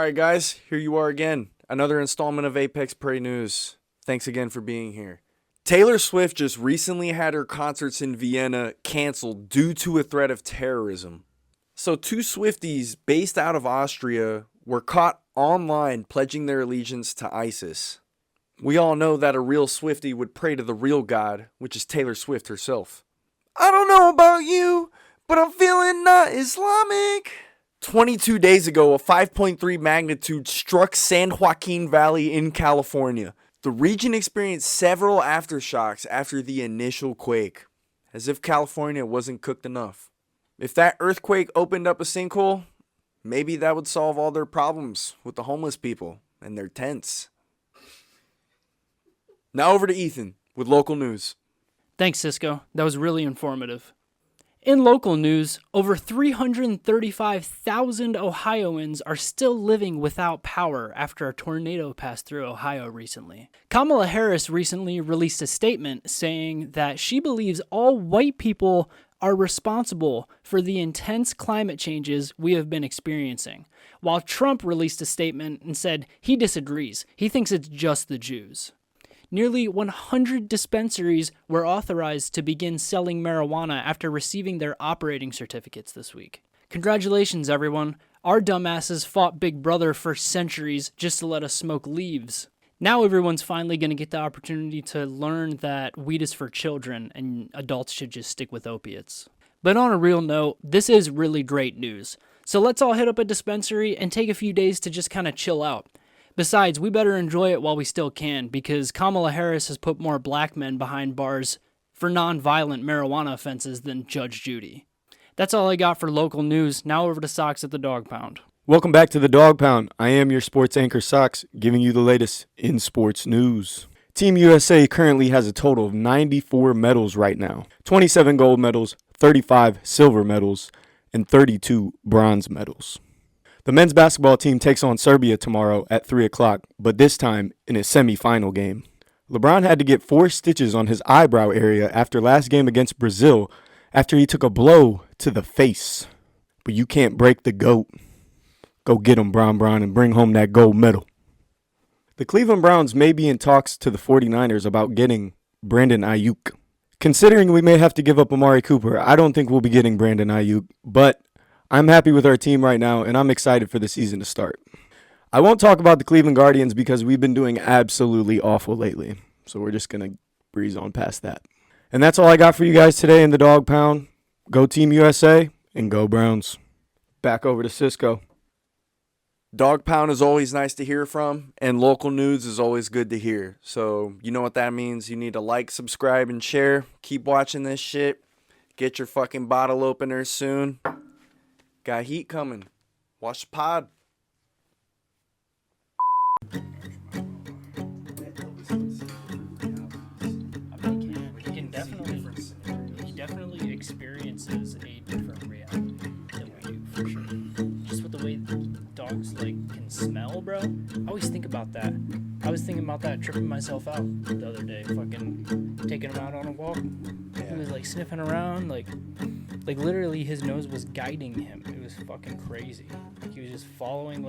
All right, guys, here you are again. Another installment of Apex Prey News. Thanks again for being here. Taylor Swift just recently had her concerts in Vienna canceled due to a threat of terrorism. So 2 Swifties based out of Austria were caught online pledging their allegiance to ISIS. We all know that a real Swiftie would pray to the real God, which is Taylor Swift herself. I don't know about you, but I'm feeling not Islamic. 22 days ago, a 5.3 magnitude struck San Joaquin Valley in California. The region experienced several aftershocks after the initial quake, as if California wasn't cooked enough. If that earthquake opened up a sinkhole, maybe that would solve all their problems with the homeless people and their tents. Now over to Ethan with local news. Thanks, Cisco. That was really informative. In local news, over 335,000 Ohioans are still living without power after a tornado passed through Ohio recently. Kamala Harris recently released a statement saying that she believes all white people are responsible for the intense climate changes we have been experiencing, while Trump released a statement and said he disagrees. He thinks it's just the Jews. Nearly 100 dispensaries were authorized to begin selling marijuana after receiving their operating certificates this week. Congratulations, everyone. Our dumbasses fought Big Brother for centuries just to let us smoke leaves. Now everyone's finally going to get the opportunity to learn that weed is for children and adults should just stick with opiates. But on a real note, this is really great news. So let's all hit up a dispensary and take a few days to just kind of chill out. Besides, we better enjoy it while we still can, because Kamala Harris has put more black men behind bars for non-violent marijuana offenses than Judge Judy. That's all I got for local news. Now over to Socks at the Dog Pound. Welcome back to the Dog Pound. I am your sports anchor, Socks, giving you the latest in sports news. Team USA currently has a total of 94 medals right now. 27 gold medals, 35 silver medals, and 32 bronze medals. The men's basketball team takes on Serbia tomorrow at 3 o'clock, but this time in a semi-final game. LeBron had to get 4 stitches on his eyebrow area after last game against Brazil after he took a blow to the face. But you can't break the GOAT. Go get him, Bron, and bring home that gold medal. The Cleveland Browns may be in talks to the 49ers about getting Brandon Ayuk. Considering we may have to give up Amari Cooper, I don't think we'll be getting Brandon Ayuk, but I'm happy with our team right now, and I'm excited for the season to start. I won't talk about the Cleveland Guardians because we've been doing absolutely awful lately, so we're just going to breeze on past that. And that's all I got for you guys today in the Dog Pound. Go Team USA, and go Browns. Back over to Cisco. Dog Pound is always nice to hear from, and local news is always good to hear. So you know what that means. You need to like, subscribe, and share. Keep watching this shit. Get your fucking bottle openers soon. Got heat coming. Watch the pod. He definitely experiences a different reality than we do, for sure. Just with the way dogs can smell, bro. I always think about that. I was thinking about that tripping myself out the other day, fucking taking him out on a walk. He was sniffing around, like literally his nose was guiding him. It was fucking crazy. He was just following,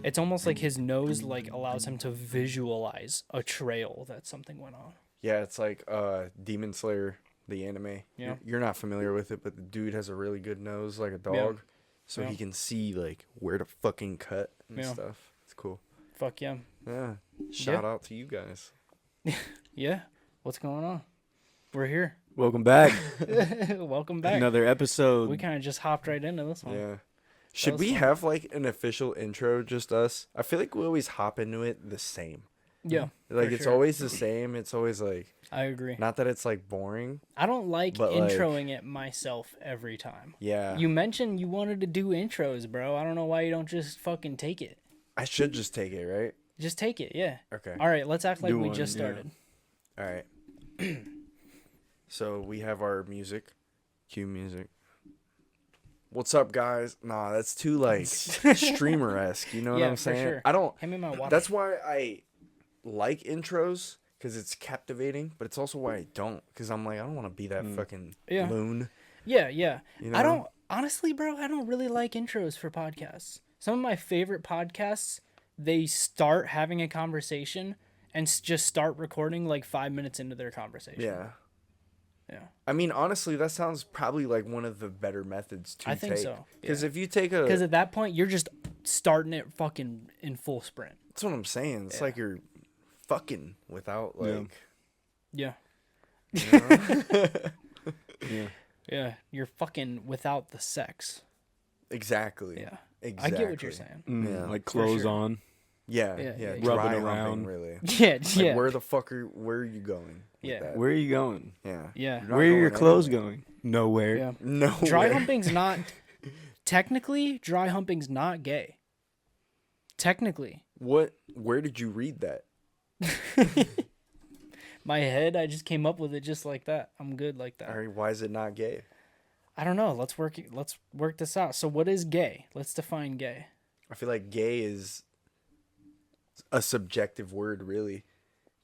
it's almost like his nose allows him to visualize a trail that something went on. Yeah, it's like Demon Slayer, the anime. Yeah. You're not familiar with it, but the dude has a really good nose like a dog. So he can see where to fucking cut and stuff. It's cool. Fuck yeah. Yeah. Shout out to you guys. Yeah. What's going on? We're here. Welcome back. Welcome back. Another episode. We kind of just hopped right into this one. Yeah. Should we have an official intro, just us? I feel like we always hop into it the same. Yeah. It's always the same. It's always I agree. Not that it's boring. I don't like introing it myself every time. Yeah. You mentioned you wanted to do intros, bro. I don't know why you don't just fucking take it. I should just take it, right? Just take it, yeah. Okay. All right, let's act like we just started. All right. So we have our music. Cue music. What's up, guys? Nah, that's too streamer-esque. You know what I'm saying? Sure. I don't. Hand me my water. That's why I like intros, because it's captivating. But it's also why I don't, because I'm I don't want to be that fucking loon. Yeah. You know? I don't honestly, bro. I don't really like intros for podcasts. Some of my favorite podcasts, they start having a conversation and just start recording like 5 minutes into their conversation. Yeah. Yeah. I mean, honestly, that sounds probably like one of the better methods to take. I think so. Because Yeah. if you take Because at that point, you're just starting it fucking in full sprint. That's what I'm saying. It's Yeah. like you're fucking without, like... Yeah. You know? Yeah. Yeah. You're fucking without the sex. Exactly. Yeah. Exactly. I get what you're saying. Yeah. Like clothes sure. on. Yeah, Yeah, yeah. yeah. Dry Rubbing humping, around. really. Yeah. Like, Yeah. where are you going with Yeah. that? Where are you going? Yeah. Yeah. You're not Where are your going clothes anywhere. going? Nowhere. Yeah. No Dry way. humping's not... Technically, dry humping's not gay. Technically. Where did you read that? My head, I just came up with it just like that. I'm good like that. All right, why is it not gay? I don't know. Let's work this out. So what is gay? Let's define gay. I feel like gay is a subjective word, really.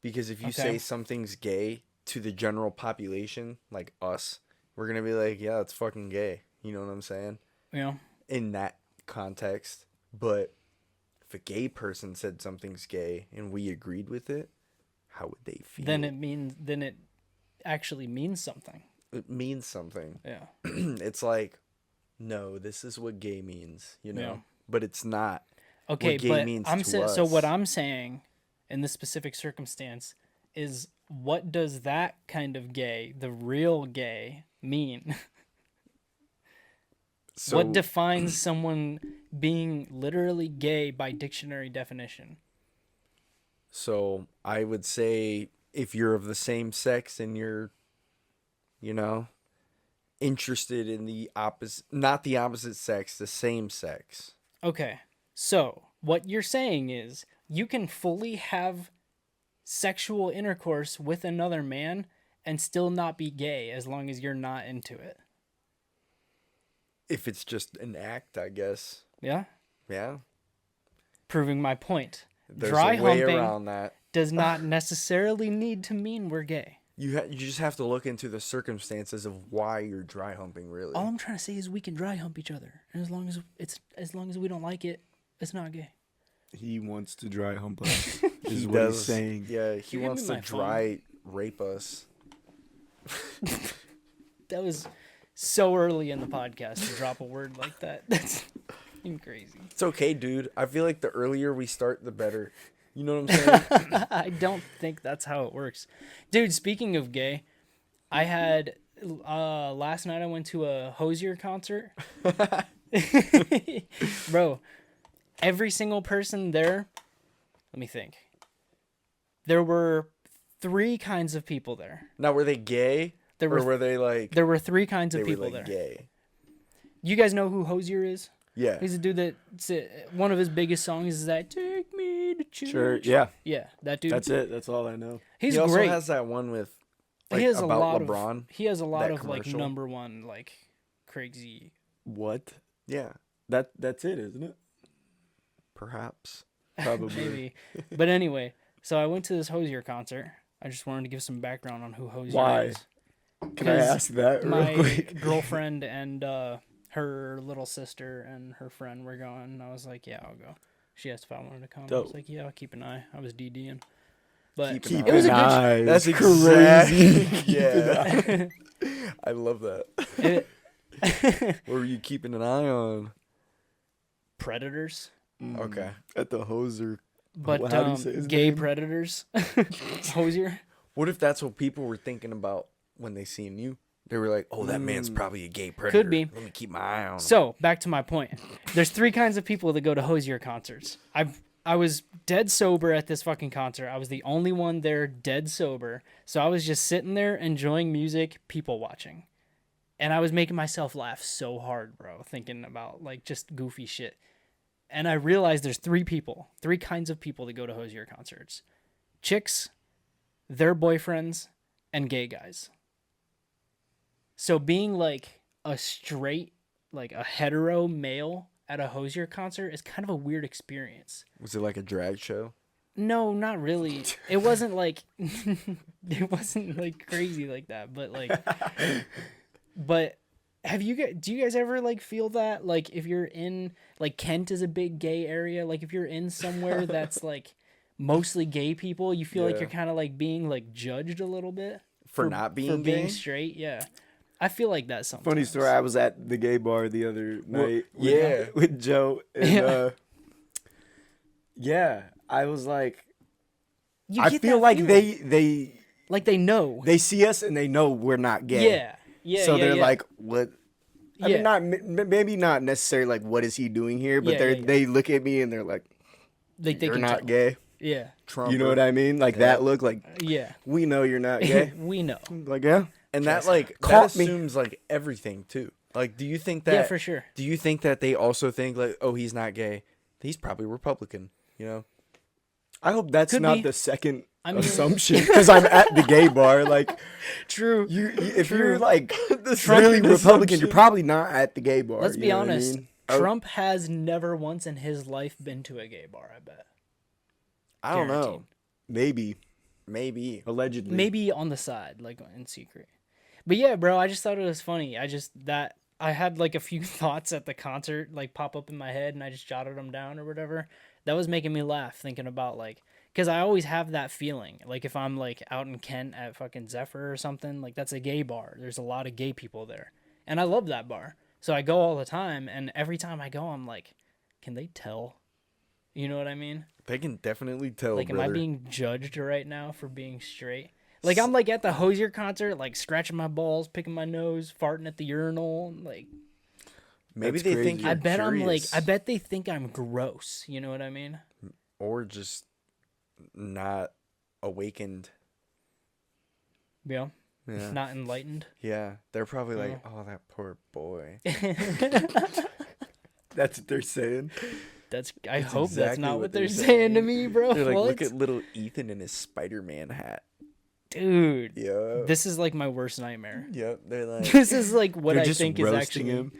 Because if you Okay. say something's gay to the general population, like us, we're going to be like, yeah, it's fucking gay. You know what I'm saying? You know? In that context. But if a gay person said something's gay and we agreed with it, how would they feel? Then it actually means something. It means something. Yeah. It's like, no, this is what gay means, you know? Yeah. But it's not. Okay, gay but means I'm to so what us. I'm saying in this specific circumstance is what does that kind of gay, the real gay, mean? So, What defines someone being literally gay by dictionary definition? So I would say if you're of the same sex and you're, you know, interested in the opposite, not the opposite sex, the same sex. Okay, so what you're saying is you can fully have sexual intercourse with another man and still not be gay as long as you're not into it. If it's just an act, I guess. Yeah? Yeah. Proving my point. There's Dry a way humping around that. does not necessarily need to mean we're gay. You just have to look into the circumstances of why you're dry humping, really. All I'm trying to say is we can dry hump each other, and as long as we don't like it, it's not gay. He wants to dry hump us. Is He what does. he's saying. Yeah, he Give me wants to my phone. dry rape us. That was so early in the podcast to drop a word like that. That's fucking crazy. It's okay, dude. I feel like the earlier we start, the better. You know what I'm saying? I don't think that's how it works. Dude, speaking of gay, I had last night I went to a Hosier concert. Bro, every single person there, let me think. There were 3 kinds of people there. Now, were they gay? There Or were were they like... There were 3 kinds they of were people like there. gay? You guys know who Hosier is? Yeah. He's a dude that one of his biggest songs is that "Take Me to Church." Sure. Yeah. Yeah, that dude. That's it. That's all I know. He's he also great. has that one with like he has a about lot LeBron. of he has a lot that of like commercial. number one like crazy. What? Yeah, That's it, isn't it? perhaps. Probably. Maybe. But anyway, so I went to this Hosier concert. I just wanted to give some background on who Hosier Why? is. Can I 'Cause ask that real My quick? girlfriend and her little sister and her friend were going, and I was like, yeah, I'll go. She asked if I wanted to come. I Dope. was like, yeah, I'll keep an eye. I was DDing. But Keep Keep it was a an good eye. That's It's crazy. crazy. Yeah, I love that. it, What were you keeping an eye on? predators. Okay. At the hoser. But How do you say his gay name? predators. Hosier. What if that's what people were thinking about when they seen you? They were like, "Oh, that man's probably a gay predator. Could be. Let me keep my eye on him." So back to my point. There's 3 kinds of people that go to Hosier concerts. I was dead sober at this fucking concert. I was the only one there dead sober. So I was just sitting there enjoying music, people watching. And I was making myself laugh so hard, bro, thinking about like just goofy shit. And I realized there's 3 kinds of people that go to Hosier concerts. Chicks, their boyfriends, and gay guys. So being like a straight, like a hetero male at a Hosier concert is kind of a weird experience. Was it like a drag show? No, not really. It wasn't like it wasn't like crazy like that, but like but do you guys ever like feel that like if you're in like Kent is a big gay area, like if you're in somewhere that's like mostly gay people, you feel like Yeah. you're kind of like being like judged a little bit For not being for being gay? straight. Yeah, I feel like that sometimes. Funny story. I was at the gay bar the other night. yeah. with Joe. And, Yeah. yeah, I was like, You I get feel that like feeling. Like they know. they see us and they know we're not gay. Yeah. Yeah. So yeah, they're yeah. like, what? I Yeah. mean, not maybe not necessarily like, what is he doing here? But Yeah, yeah, yeah. they look at me and they're like, they you're can not tell. gay. Yeah. Trump. You know what I mean? Like that look, like Yeah. we know you're not gay. We know. Like, yeah. And that like Caught that me. assumes like everything too. Like, do you think that? Yeah, for sure. Do you think that they also think like, oh, he's not gay? He's probably Republican. You know? I hope that's Could not be. the second I mean- assumption because I'm at the gay bar. Like, True. if you're like Trump really Republican, assumption. you're probably not at the gay bar. Let's you be know what I honest. mean? Trump has never once in his life been to a gay bar, I bet. I don't know. Guaranteed. Maybe, Maybe. allegedly. Maybe on the side, like in secret. But yeah, bro, I just thought it was funny. I had like a few thoughts at the concert like pop up in my head and I just jotted them down or whatever. That was making me laugh thinking about like, because I always have that feeling. Like if I'm like out in Kent at fucking Zephyr or something, like that's a gay bar. There's a lot of gay people there. And I love that bar. So I go all the time. And every time I go, I'm like, can they tell? You know what I mean? They can definitely tell. Like, am I brother. being judged right now for being straight? Like, I'm like at the Hosier concert, like scratching my balls, picking my nose, farting at the urinal. Like, Maybe That's they crazy. think you're I bet curious, I bet they think I'm gross. You know what I mean? or just not awakened. Yeah. Yeah. Not enlightened. Yeah, they're probably like, oh, that poor boy. That's what they're saying. I hope that's exactly not what what they're they're saying to saying. me, bro. They're like, What? look at little Ethan in his Spider-Man hat. Dude, Yeah. this is like my worst nightmare. Yep. They're like, This is like what They're I just think is roasting actually him.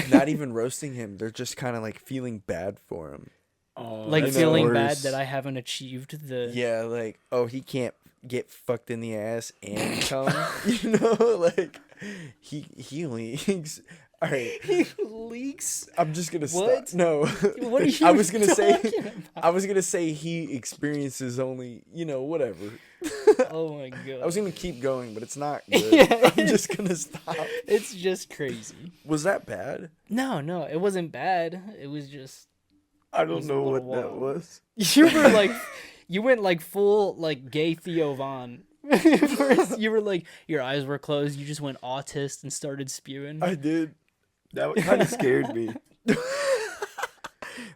not even roasting him. They're just kind of like feeling bad for him. Oh, like that's feeling worse. bad that I haven't achieved the. Yeah, like, oh, he can't get fucked in the ass and come. You know, like he only. All right, He leaks. I'm just gonna What? stop. No, What are you I was gonna say. talking about? I was gonna say he experiences only. You know, whatever. Oh my god. I was gonna keep going, but it's not good. Yeah, I'm just gonna stop. It's just crazy. Was that bad? No, it wasn't bad. It was just I was don't a know what little that wild. was. you were like, you went like full like gay Theo Von. First, you were like your eyes were closed. You just went autist and started spewing. I did. That kind of scared me.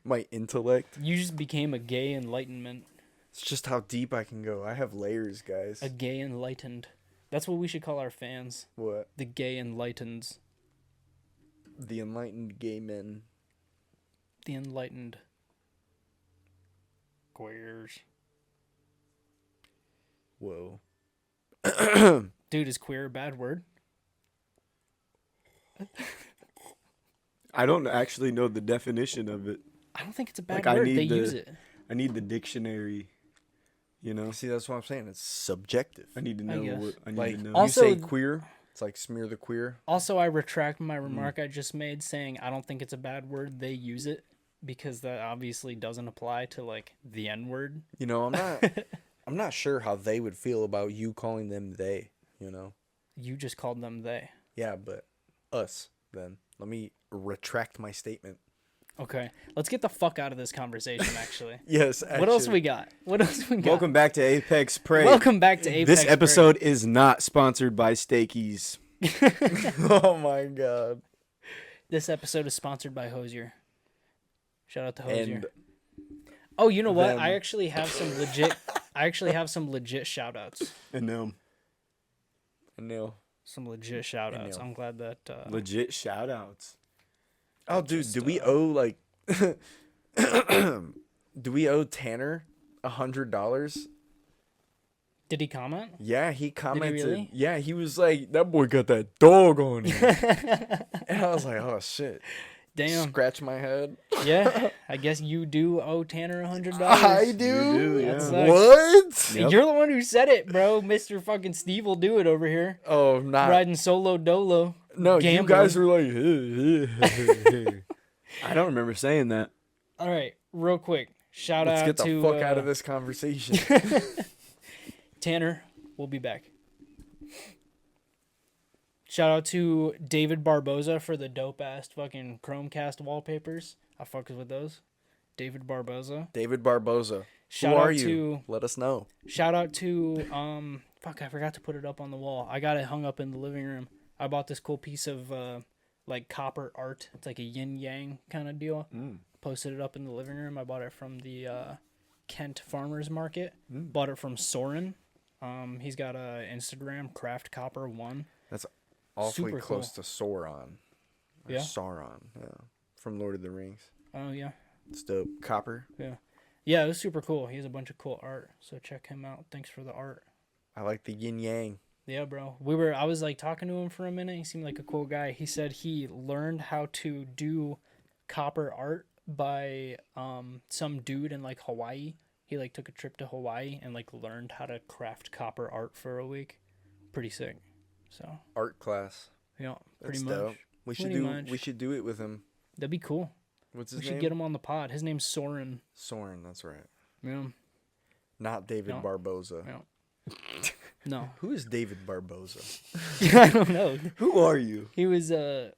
My intellect. You just became a gay enlightenment. It's just how deep I can go. I have layers, guys. A gay enlightened. That's what we should call our fans. What? The gay enlightens. The enlightened gay men. The enlightened. Queers. Whoa. Dude, is queer a bad word? I don't actually know the definition of it. I don't think it's a bad Like, I word. need They the- use it. I need the dictionary. You know, See, that's what I'm saying. It's subjective. I need to I know guess. what I need Like, to know. Also- you say queer, it's like smear the queer. Also, I retract my remark I just made saying I don't think it's a bad word. They use it because that obviously doesn't apply to like the N word. You know, I'm not sure how they would feel about you calling them they, you know. You just called them they. Yeah, but us then. Let me retract my statement. Okay, let's get the fuck out of this conversation. Actually, Yes. what else we got? What else we got? Welcome back to Apex Prey. Welcome back to Apex. This Prey. episode is not sponsored by Steakies. Oh my god. This episode is sponsored by Hosier. Shout out to Hosier. And Oh, you know what? them. I actually have some legit. I actually have some legit shout outs. And Neil. Some legit shout outs. Neil. I'm glad that. legit shout outs. Oh, dude, just, do we owe like do we owe Tanner $100? Did he comment? Yeah, he commented. really? Yeah, he was like, that boy got that dog on him. And I was like, oh shit. Damn. Scratch my head. Yeah, I guess you do owe Tanner $100. I do. You do, yeah. That sucks. What? Yep. You're the one who said it, bro. Mr. fucking Steve will do it over here. Oh, not Riding solo dolo. No, you gambling. guys were like, I don't remember saying that. All right, real quick. Shout let's out get the to fuck out of this conversation. Tanner. We'll be back. Shout out to David Barboza for the dope ass fucking Chromecast wallpapers. I fucks with those. David Barboza. David Barboza. Shout Who out are you? to Let us know. Shout out to fuck, I forgot to put it up on the wall. I got it hung up in the living room. I bought this cool piece of like copper art. It's like a yin yang kind of deal. Posted it up in the living room. I bought it from the Kent Farmers Market. Bought it from Soren. He's got a Instagram, Craft Copper 1. That's awfully Super close cool. to Sauron. Or Yeah? Sauron, yeah. From Lord of the Rings. Oh yeah. It's dope. Copper. Yeah, it was super cool. He has a bunch of cool art. So check him out. Thanks for the art. I like the yin yang. Yeah, bro. I was like talking to him for a minute. He seemed like a cool guy. He said he learned how to do copper art by some dude in like Hawaii. He like took a trip to Hawaii and like learned how to craft copper art for a week. Pretty sick. So Art class. yeah, pretty That's much. dope. We should do it with him. That'd be cool. What's his We name? should get him on the pod. His name's Soren. Soren, that's right. Yeah. Not David No. Barboza. Yeah. No. Who is David Barboza? I don't know. Who are you? He was the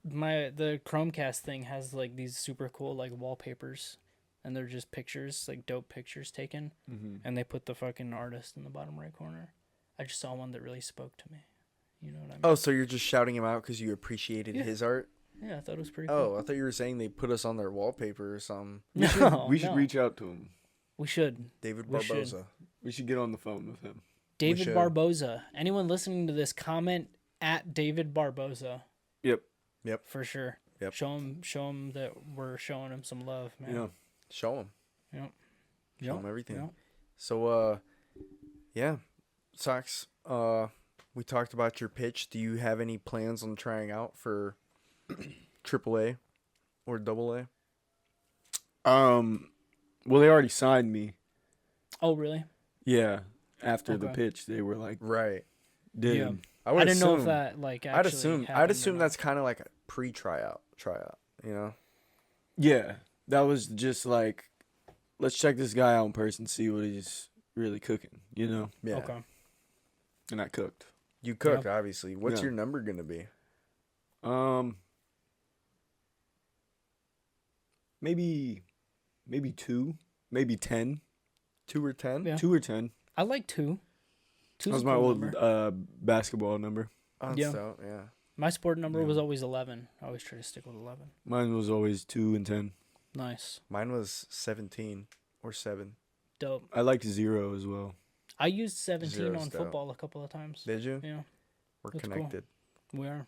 Chromecast thing has like these super cool like wallpapers, and they're just pictures, like dope pictures taken, and they put the fucking artist in the bottom right corner. I just saw one that really spoke to me. You know what I mean? Oh, so you're just shouting him out because you appreciated Yeah. his art? Yeah, I thought it was pretty cool. Oh, I thought you were saying they put us on their wallpaper or something. No, We should no. reach out to him. We should. David We should. Barboza. We should get on the phone with him. David should. Barboza. Anyone listening to this, comment at David Barboza Yep. for sure. Yep. Show him that we're showing him some love, man. Yeah. Show him. Yep. Show him everything. Yep. So, yeah. Sox, we talked about your pitch. Do you have any plans on trying out for AAA or AA? Well, they already signed me. Oh, really? Yeah. After the Okay. pitch, they were like, Right. "Did Yeah. him." would I didn't know if assume- that like actually I'd assume happened or not. that's kind of like a tryout, you know? Yeah. That was just like, let's check this guy out in person, see what he's really cooking, you know? Yeah. Okay. And I cooked. You cooked, obviously. What's Yeah. your number going to be? Maybe 2, maybe 10. 2 or 10? Yeah. 2 or 10. I like 2. That 2's was a my cool old number. basketball number. Oh, that's Yeah. dope, yeah. My sport number Yeah. was always 11. I always try to stick with 11. Mine was always 2 and 10. Nice. Mine was 17 or 7. Dope. I liked 0 as well. I used 17 Zero's on dope. football a couple of times. Did you? Yeah, We're That's cool. connected. we are.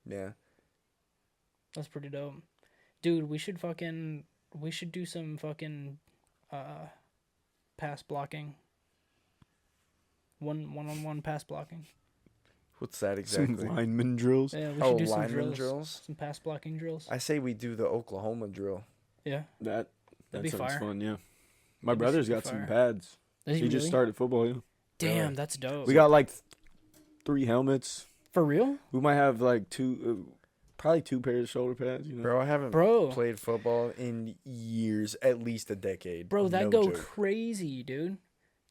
Yeah. That's pretty dope. Dude, we should do some fucking pass blocking. One-on-one pass blocking. What's that exactly? Some lineman drills. Yeah, we should Oh, do some lineman drills. drills? Some pass blocking drills. I say we do the Oklahoma drill. Yeah. That That'd be sounds fire. fun, yeah. My That'd be brother's super got some fire. pads. Does He just really? started football, yeah. Damn, Really? that's dope. We got like 3 helmets. For real? We might have like 2, probably 2 pairs of shoulder pads, you know. Bro, I haven't Bro. played football in years, at least a decade. Bro, that'd No go joke. crazy, dude.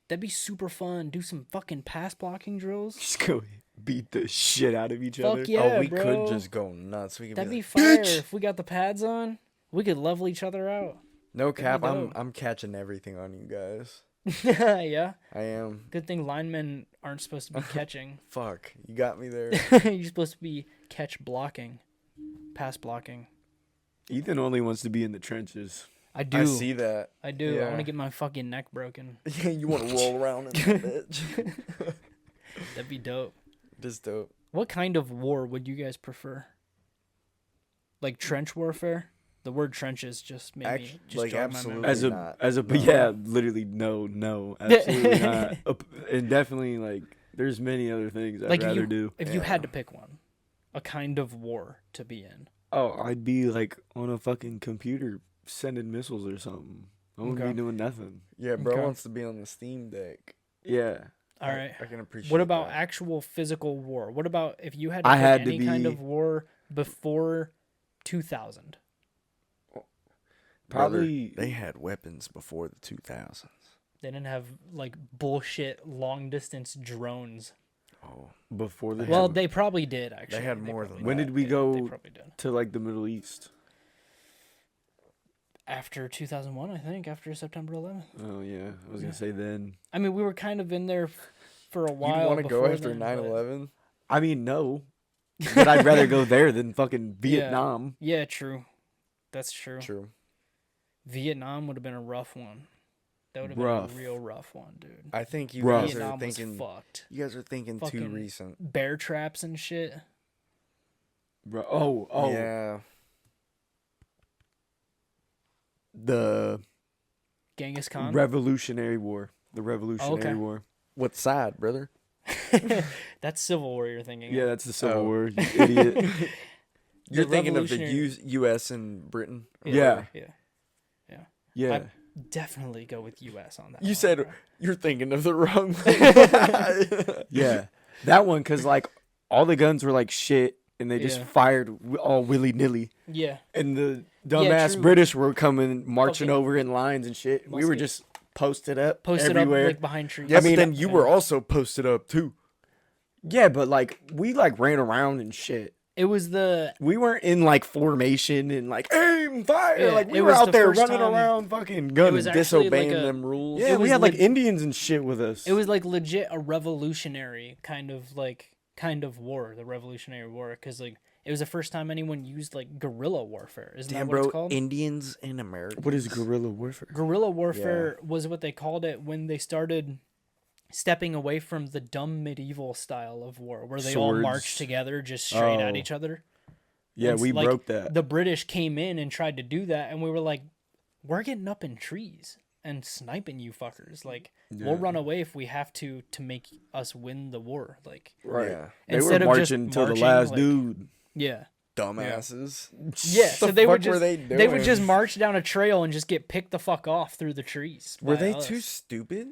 That'd be super fun. Do some fucking pass blocking drills. Just go beat the shit out of each Fuck other. yeah, oh, we bro. could just go nuts. We could That'd be be like, fire "Bitch!" if we got the pads on. We could level each other out. No be cap, dope. I'm catching everything on you guys. Yeah. I am. Good thing linemen aren't supposed to be catching. Fuck, you got me there. You're supposed to be catch blocking, pass blocking. Ethan only wants to be in the trenches. I do. I see that. I do. I Yeah. want to get my fucking neck broken. Yeah, you want to roll around in that bitch. That'd be dope. Just dope. What kind of war would you guys prefer? Like trench warfare? The word trenches just made me just like, jog my absolutely. memory. As a No. yeah, literally no, absolutely not. And definitely like there's many other things I'd Like rather do. if you Yeah. had to pick one, a kind of war to be in. Oh, I'd be like on a fucking computer sending missiles or something. I wouldn't Okay. be doing nothing. Yeah, bro Okay. wants to be on the Steam Deck. Yeah. All right. I can appreciate. What about that. actual physical war? What about if you had to I pick had to any kind be- of war before 2000? Probably Brother, they had weapons before the 2000s. They didn't have like bullshit long distance drones. Oh, before the. Well, they probably did actually. had more than probably When did. did we Yeah, go- They probably did. to like the Middle East. After 2001, I think. After September 11th. Oh yeah, I was gonna say then. I mean, we were kind of in there for a while. you'd want to go before after then, but- 9/11? I mean, no, but I'd rather go there than fucking Vietnam. Yeah, true. That's true. True. Vietnam would have been a rough one. That would have Rough. been a real rough one, dude. I think you Rough. guys are Vietnam was thinking. fucked. You guys are thinking too Fucking- recent. Bear traps and shit. Bro, oh, Yeah. the Genghis Khan. Revolutionary War. The Revolutionary okay. War. What side, brother? That's Civil War you're thinking. Yeah, of. that's the Civil Oh. War. You idiot. You're The thinking of the Revolutionary- U.S. and Britain. Yeah. Yeah. Yeah. I definitely go with U.S. on that. You one, said bro. you're thinking of the wrong one. Yeah. That one, because, like, all the guns were, like, shit, and they just Yeah. fired all willy-nilly. Yeah. And the dumbass true. British were coming, marching Fucking over in lines and shit. We were musket. just posted up Posted everywhere. up like behind trees. Yeah, I mean, but then you yeah. were also posted up too. Yeah, but, like, we, like, ran around and shit. It was the We weren't in, like, formation and, like, aim, fire. Yeah, like, we it were was out the there first running time- around fucking gunning. was actually Disobeying like a- them rules. Yeah, it we was had, like, leg- Indians and shit with us. it was like legit a revolutionary kind of war, the Revolutionary War, because like it was the first time anyone used like guerrilla warfare. Isn't Damn, that what it's bro, called? Indians and Americans. What is guerrilla warfare? Guerrilla warfare was what they called it when they started stepping away from the dumb medieval style of war, where they all Swords. marched together just straight at Oh. each other. Yeah, And, we like, broke that. The British came in and tried to do that, and we were like, "We're getting up in trees and sniping you fuckers. Like, we'll run away if we have to make us win the war." Like, Right. Yeah. They were Instead of just marching till the marching, last like- dude. yeah. Dumbasses. Yeah, so The they would fuck were just they they would doing? just march down a trail and just get picked the fuck off through the trees. Were by they us. too stupid?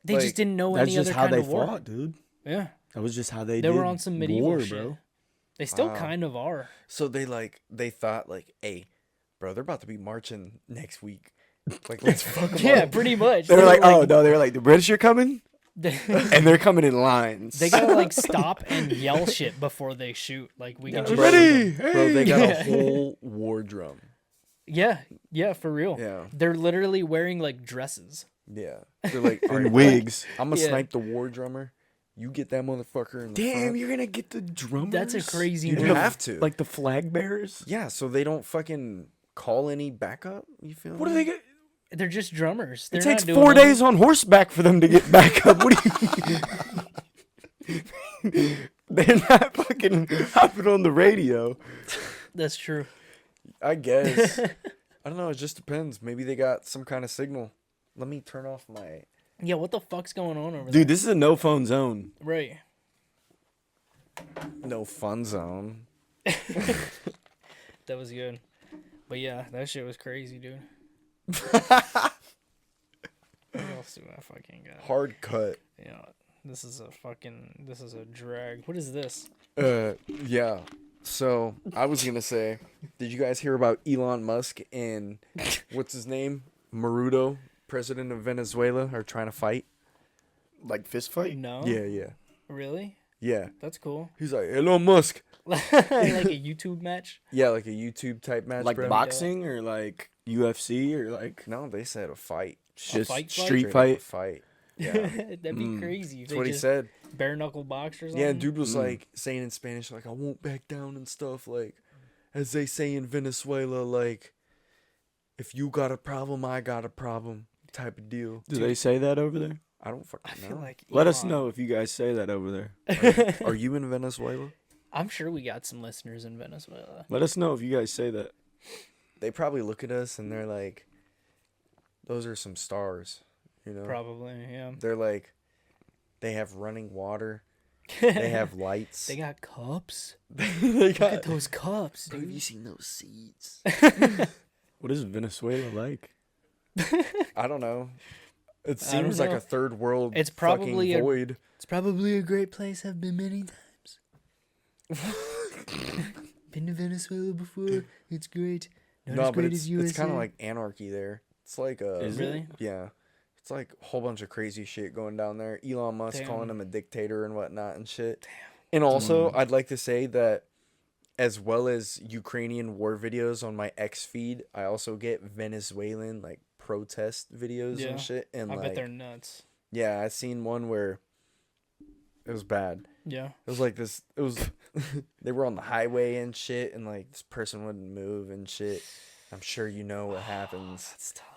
They like, just didn't know That's any just other how kind they of war. fought, dude. Yeah, That was just how they they did were on some medieval war, shit. bro. They still Wow. kind of are. So they thought like, hey, bro, they're about to be marching next week. Like, let's fuck them Yeah, up. pretty much. They were like, oh no, they were like, the British are coming, they and they're coming in lines. gotta like stop and yell shit before they shoot. Like we can We're just ready. Bro, they got Yeah. a whole war drum. Yeah, for real. Yeah. They're literally wearing like dresses. Yeah. They're like, all And right, wigs. I'm gonna Yeah. snipe the war drummer. You get that motherfucker in the Damn, front. you're gonna get the drummers. That's a crazy You move. have to. Like the flag bearers. Yeah, so they don't fucking call any backup. You feel What me? do they get? They're just drummers. They're It takes not doing 4 nothing. days on horseback for them to get back up. What do you? They're not fucking hopping on the radio. That's true. I guess. I don't know. It just depends. Maybe they got some kind of signal. Let me turn off my. Yeah, what the fuck's going on over Dude, this is a no phone zone. there? Right. No fun zone. That was good. But yeah, that shit was crazy, dude. What else do I fucking got? Hard cut. Yeah, this is a drag. What is this? Yeah. So I was gonna say, did you guys hear about Elon Musk and what's his name, Marudo, president of Venezuela, are trying to fight? Like fist fight? No. Yeah. Really? Yeah. That's cool. He's like Elon Musk. Like a YouTube match? Yeah, like a YouTube type match. Like bro. boxing or like UFC or like No, they said a fight. just fight? street Straight up a fight? fight. Yeah. That'd be crazy. If That's they what he just said. bare knuckle box or something. Yeah, dude was like saying in Spanish, like, I won't back down and stuff, like, as they say in Venezuela, like, if you got a problem, I got a problem, type of deal. Do they say that over there? I don't fucking I know. feel like Let us Elon- know if you guys say that over there. Are you in Venezuela? I'm sure we got some listeners in Venezuela. Let us know if you guys say that. They probably look at us and they're like, those are some stars, you know? Probably, yeah. They're like, they have running water, they have lights. They got cups. they Look got. at those cups, Have you dude. seen those seeds? What is Venezuela like? I don't know. It I don't seems like know. a third world It's fucking probably void. It's probably a great place. I've been many times. Been to Venezuela before. It's great. Not as No, but great as USA. it's kind of like anarchy there. It's like Is it? Really? yeah. It's like a whole bunch of crazy shit going down there. Elon Musk Damn. calling him a dictator and whatnot and shit. And also, I'd like to say that as well as Ukrainian war videos on my X feed, I also get Venezuelan like protest videos Yeah. and shit. And I like, bet they're nuts. yeah, I seen one where it was bad. Yeah. It was like this. It was they were on the highway and shit, and like this person wouldn't move and shit. I'm sure you know what happens. That's tough.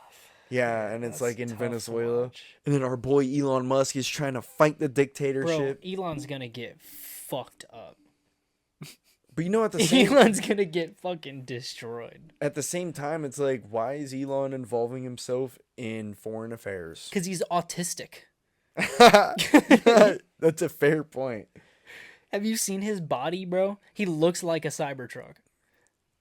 Yeah, and it's That's like in tough to Venezuela, watch. and then our boy Elon Musk is trying to fight the Bro, dictatorship. Elon's gonna get fucked up. But you know, at the same Elon's gonna get fucking destroyed. time, it's like, why is Elon involving himself in foreign affairs? Because he's autistic. That's a fair point, Have you seen his body, bro? He looks like a Cybertruck.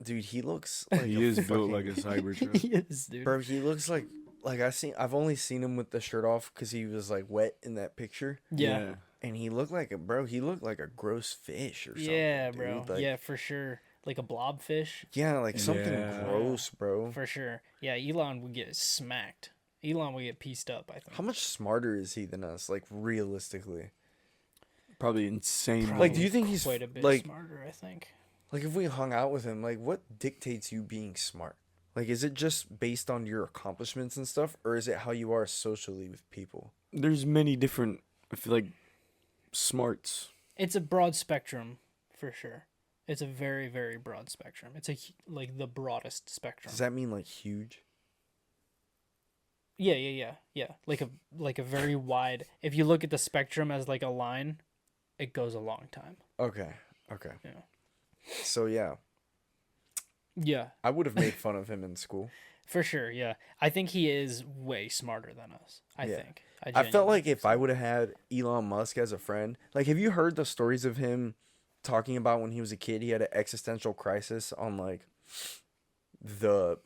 dude. He looks like He a is built fucking- like a Cybertruck. He is, dude. bro. He looks like I've only seen him with the shirt off because he was like wet in that picture. Yeah. And he looked like he looked like a gross fish or something. Yeah, dude. bro. Like, Yeah, for sure. Like a blobfish. yeah, like something Yeah. gross, bro. For sure. Yeah, Elon would get smacked. Elon would get pieced up, I think. How much smarter is he than us, like realistically? Probably insane. Like, do you think he's, quite a bit like- smarter, I think. Like, if we hung out with him, like, what dictates you being smart? Like, is it just based on your accomplishments and stuff, or is it how you are socially with people? There's many different, I feel like, smarts. It's a broad spectrum, for sure. It's a very, very broad spectrum. It's like the broadest spectrum. Does that mean like huge? Yeah. Like a very wide. If you look at the spectrum as like a line, it goes a long time. Okay. Yeah. So yeah, Yeah, I would have made fun of him in school. for sure. Yeah, I think he is way smarter than us. I Yeah. think. I felt genuinely like think if I would have had Elon Musk as a friend, like, have you heard the stories of him talking about when he was a kid, he had an existential crisis on like the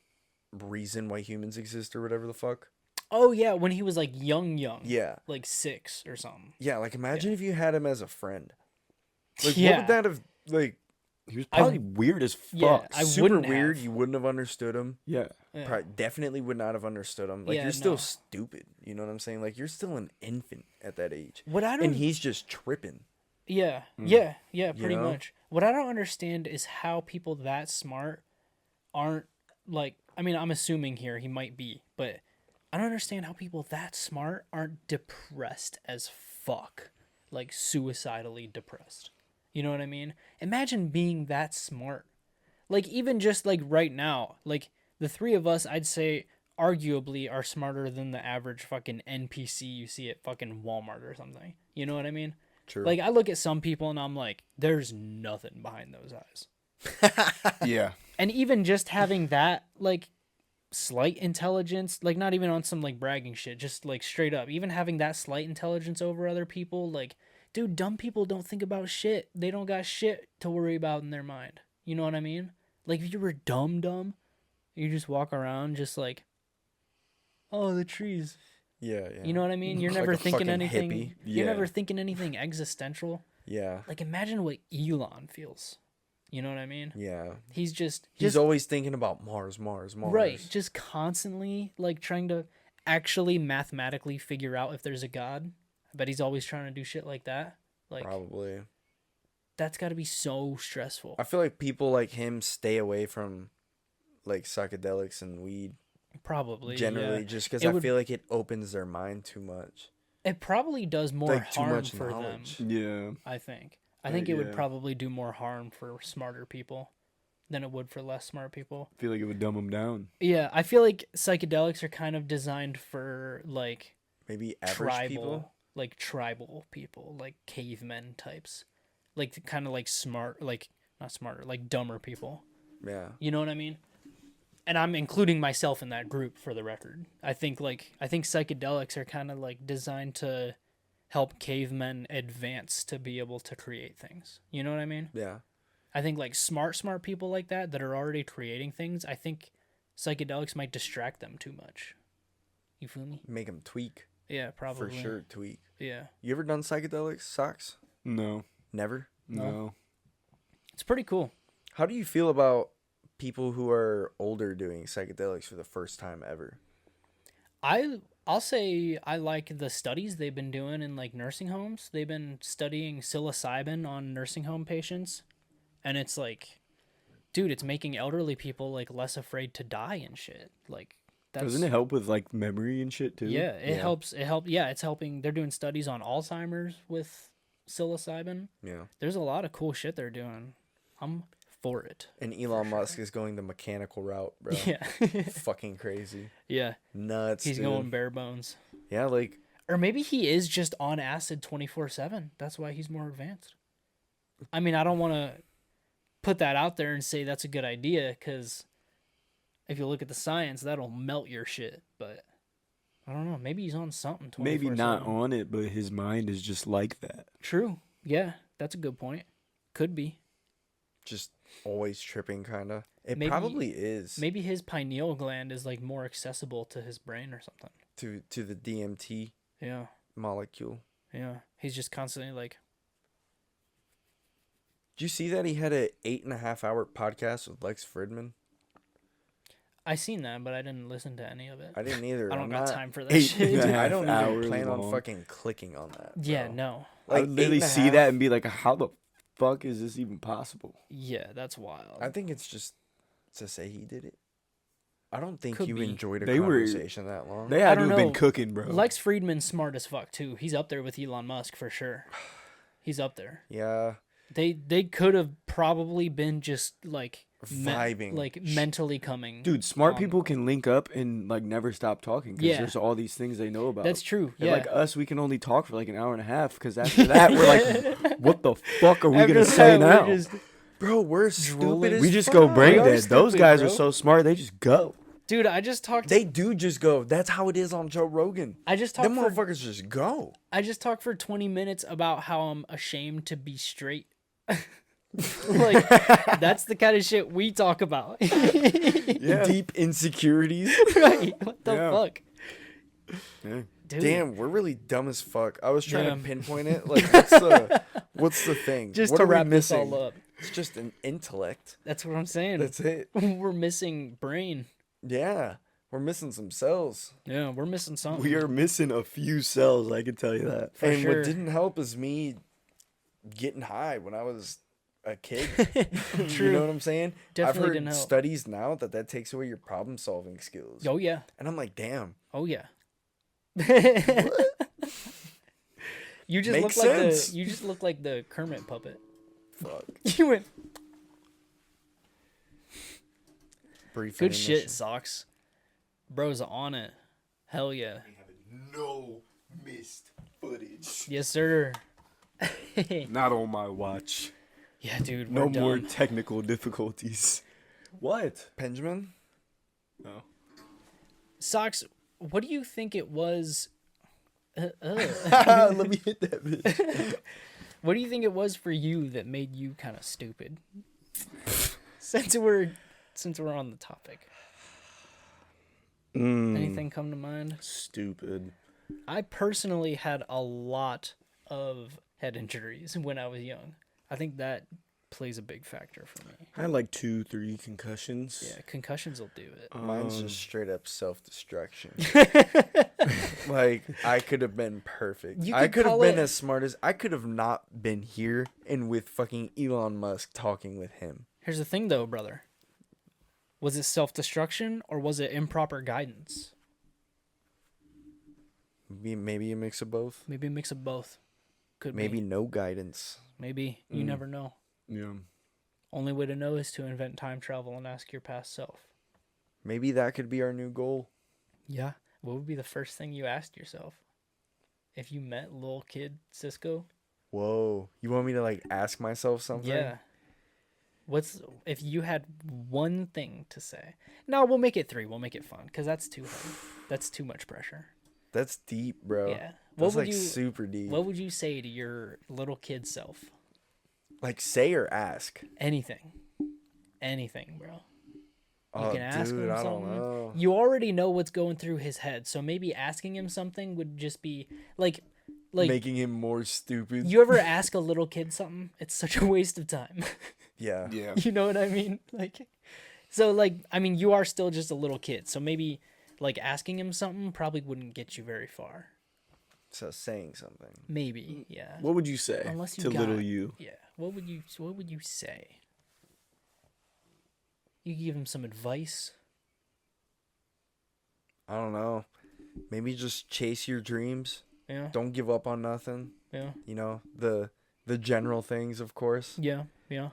reason why humans exist or whatever the fuck? Oh yeah, when he was like young, Yeah. like 6 or something. Yeah, like imagine if you had him as a friend. Like what Yeah. would that have like He was probably weird as fuck. Yeah, I super wouldn't weird, have. you wouldn't have understood him. Yeah. Yeah. Probably, definitely would not have understood him. Like Yeah, you're still no. stupid, you know what I'm saying? Like you're still an infant at that age. What I don't. And he's just tripping. Yeah, Mm. yeah, pretty know? much. What I don't understand is how people that smart aren't like. I mean, I'm assuming here he might be, but I don't understand how people that smart aren't depressed as fuck, like suicidally depressed. You know what I mean? Imagine being that smart. Like even just like right now, like the three of us, I'd say arguably are smarter than the average fucking NPC you see at fucking Walmart or something. You know what I mean? True. Like I look at some people and I'm like, there's nothing behind those eyes. Yeah. And even just having that like slight intelligence, like not even on some like bragging shit, just like straight up, even having that slight intelligence over other people, like, dude, dumb people don't think about shit. They don't got shit to worry about in their mind. You know what I mean? Like if you were dumb, you just walk around just like, oh, the trees. yeah. You know what I mean? You're Like never a thinking fucking anything. hippie. You're Yeah. never thinking anything existential. Yeah. Like imagine what Elon feels. You know what I mean? Yeah. He's just He's always thinking about Mars. right, just constantly like trying to actually mathematically figure out if there's a god. But he's always trying to do shit like that. Like Probably. that's got to be so stressful. I feel like people like him stay away from like psychedelics and weed Probably generally yeah. just because It I would- feel like it opens their mind too much. It probably does more Like too harm much for knowledge. them. Yeah. I think. I think it would yeah. probably do more harm for smarter people than it would for less smart people. I feel like it would dumb him down. Yeah, I feel like psychedelics are kind of designed for like Maybe average tribal people. tribal people, like cavemen types, like kind of like smart, like not smarter, like dumber people. Yeah. You know what I mean? And I'm including myself in that group for the record. I think psychedelics are kind of like designed to help cavemen advance to be able to create things. You know what I mean? Yeah. I think like smart people like that are already creating things. I think psychedelics might distract them too much. You feel me? Make them tweak. Yeah, probably. For sure, tweak. Yeah. You ever done psychedelics, Socks? No. Never? No. It's pretty cool. How do you feel about people who are older doing psychedelics for the first time ever? I'll say I like the studies they've been doing in like nursing homes. They've been studying psilocybin on nursing home patients, and it's like, dude, it's making elderly people like less afraid to die and shit. Like, Doesn't it help with like memory and shit too? Yeah, it helps. Yeah, it's helping. They're doing studies on Alzheimer's with psilocybin. Yeah. There's a lot of cool shit they're doing. I'm for it. And Elon Musk is going the mechanical route, bro. Yeah. Fucking crazy. Yeah. Nuts, He's dude. going bare bones. Yeah, like... Or maybe he is just on acid 24/7. That's why he's more advanced. I mean, I don't want to put that out there and say that's a good idea, because if you look at the science, that'll melt your shit. But I don't know. Maybe he's on something 24/7. Maybe not on it, but his mind is just like that. True. Yeah, that's a good point. Could be. Just always tripping, kind of. It Maybe- probably is. Maybe his pineal gland is like more accessible to his brain or something. To the DMT Yeah. molecule. Yeah. He's just constantly like, Did you see that he had a 8.5-hour podcast with Lex Fridman? I seen that, but I didn't listen to any of it. I didn't either. I don't I'm got not- time for that 8 shit. and a dude. half I don't even hours plan on long. fucking clicking on that. Yeah, bro. no. I would literally 8.5 see that and be like, how the fuck is this even possible? Yeah, that's wild. I think it's just to say he did it. I don't think Could you be. enjoyed a They were- conversation that long. They I had to don't have been know. cooking, bro. Lex Friedman's smart as fuck too. He's up there with Elon Musk for sure. He's up there. Yeah. They could have probably been just like Vibing. like mentally coming. Dude, smart on- people can link up and like never stop talking because Yeah. there's all these things they know about. That's true. And Yeah. like us, we can only talk for like an hour and a half because after that we're like, what the fuck are we After gonna say that, now? we're just- Bro, we're Drooling. stupid as We just fuck. go brain We are dead. Those stupid, guys are bro. so smart, they just go. Dude, I just talked. They do just go. That's how it is on Joe Rogan. I just Them talked for. motherfuckers just go. I just talked for 20 minutes about how I'm ashamed to be straight. Like, that's the kind of shit we talk about. Yeah. Deep insecurities. Right? What the Yeah. fuck? Yeah. Dude, Damn, we're really dumb as fuck. I was trying Damn. to pinpoint it. Like, what's the thing? just what to are we wrap this missing? all up. It's just an intellect. That's what I'm saying. That's it. We're missing brain. Yeah. We're missing some cells. Yeah, we're missing something. We are missing a few cells, I can tell you that. For And sure. what didn't help is me getting high when I was a kid. You True. know what I'm saying? Definitely I've heard didn't help. studies now that takes away your problem solving skills. Oh yeah. And I'm like, damn. Oh yeah. You just Makes look like sense. you just look like the Kermit puppet. Fuck. You went Brief good shit, intermission. Socks. Bro's on it. Hell yeah. No missed footage. Yes, sir. Not on my watch. Yeah, dude. No We're more done. technical difficulties. What? Benjamin? No. Socks. What do you think it was? Let me hit that bitch. What do you think it was for you that made you kind of stupid? since we're on the topic, anything come to mind? Stupid. I personally had a lot of head injuries when I was young. I think that plays a big factor for me. I had like 2-3 concussions. Yeah, concussions will do it. Mine's just straight up self destruction. Like, I could have been perfect. You I could could have call been it- as smart as I could have not been here and with fucking Elon Musk talking with him. Here's the thing, though, brother. Was it self-destruction or was it improper guidance? Maybe a mix of both. Maybe a mix of both. Could Maybe be. no guidance. Maybe. You never know. Yeah. Only way to know is to invent time travel and ask your past self. Maybe that could be our new goal. Yeah. What would be the first thing you asked yourself if you met little kid Cisco? Whoa. You want me to, like, ask myself something? Yeah. What's if you had one thing to say? No, we'll make it 3. We'll make it fun because that's too hard. That's too much pressure. That's deep, bro. Yeah. That's, like, super deep. What would you say to your little kid self? Like, say or ask? Anything. Anything, bro. Oh, can ask dude, him I something. don't know. You already know what's going through his head, so maybe asking him something would just be like Making him more stupid. you ever ask a little kid something? It's such a waste of time. Yeah. Yeah. You know what I mean? So I mean, you are still just a little kid, so maybe like asking him something probably wouldn't get you very far. So saying something. Maybe, yeah. What would you say Unless you to got, little you? Yeah. What would you say? You give him some advice. I don't know. Maybe just chase your dreams. Yeah. Don't give up on nothing. Yeah. You know, the general things, of course. Yeah. Yeah.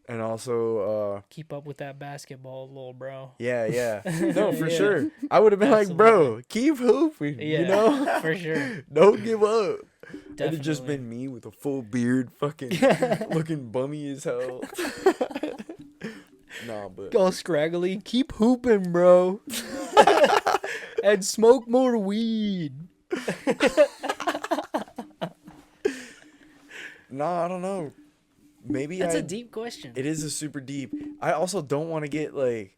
And also, Keep up with that basketball, little bro. yeah. No, for Yeah. sure. I would have been like, bro, keep hooping. Yeah. You know? For sure. Don't give up. Definitely. It'd have just been me with a full beard, fucking looking bummy as hell. Nah, but all scraggly. Keep hooping, bro. And smoke more weed. nah, I don't know. Maybe That's a deep question. It is a super deep. I also don't want to get like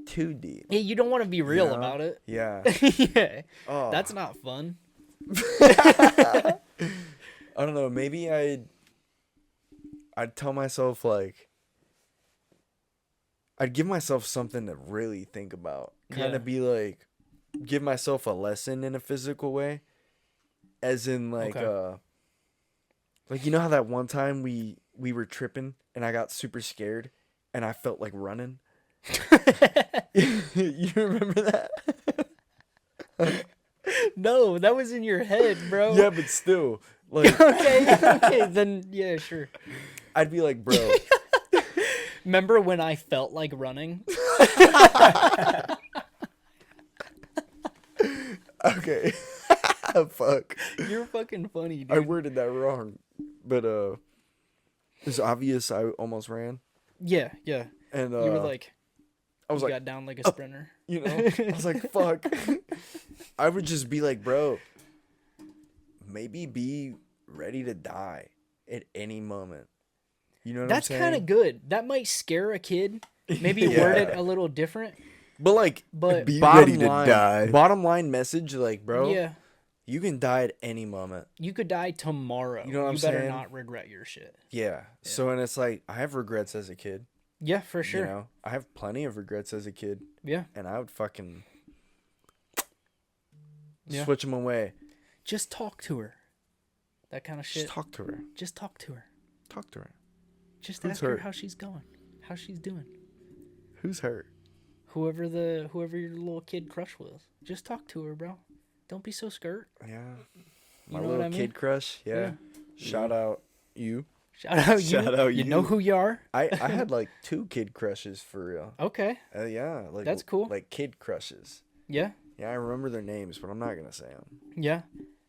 too deep. Yeah, you don't want to be real know? about it. Yeah. Yeah. Oh, That's not fun. I don't know. Maybe I'd tell myself like I'd give myself something to really think about. Kind Yeah. of be like give myself a lesson in a physical way. As in like Okay. like you know how that one time we were tripping and I got super scared and I felt like running? You remember that? No, that was in your head, bro. Yeah, but still, like Okay, then yeah, sure. I'd be like, bro, Remember when I felt like running? okay. Fuck. You're fucking funny, dude. I worded that wrong. But it's obvious I almost ran. Yeah. And You were like, I was you like, got down like a sprinter. you know, I was like, fuck. I would just be like, bro, maybe be ready to die at any moment. You know what That's I'm saying? kind of good. That might scare a kid. Maybe Yeah. word it a little different. But like, But Be bottom ready to line, die. Bottom line message, like, bro, yeah, you can die at any moment. you could die tomorrow. You know what I'm better saying? not regret your shit. Yeah. So, and it's like, I have regrets as a kid. Yeah, for sure. You know, I have plenty of regrets as a kid, Yeah. and I would fucking Yeah. switch them away. Just talk to her. That kind of shit. Just talk to her. Just talk to her. Talk to her. Just Who's ask her her? how she's going, how she's doing. Who's her? Whoever your little kid crush was. Just talk to her, bro. Don't be so skirt. Yeah. You My know little what I mean? kid crush. Yeah. Shout out you. Shout out you. Shout out You know you. who you are. I had like 2 kid crushes for real. Okay. Yeah. Like That's cool. Like kid crushes. Yeah. Yeah, I remember their names, but I'm not gonna say them. Yeah.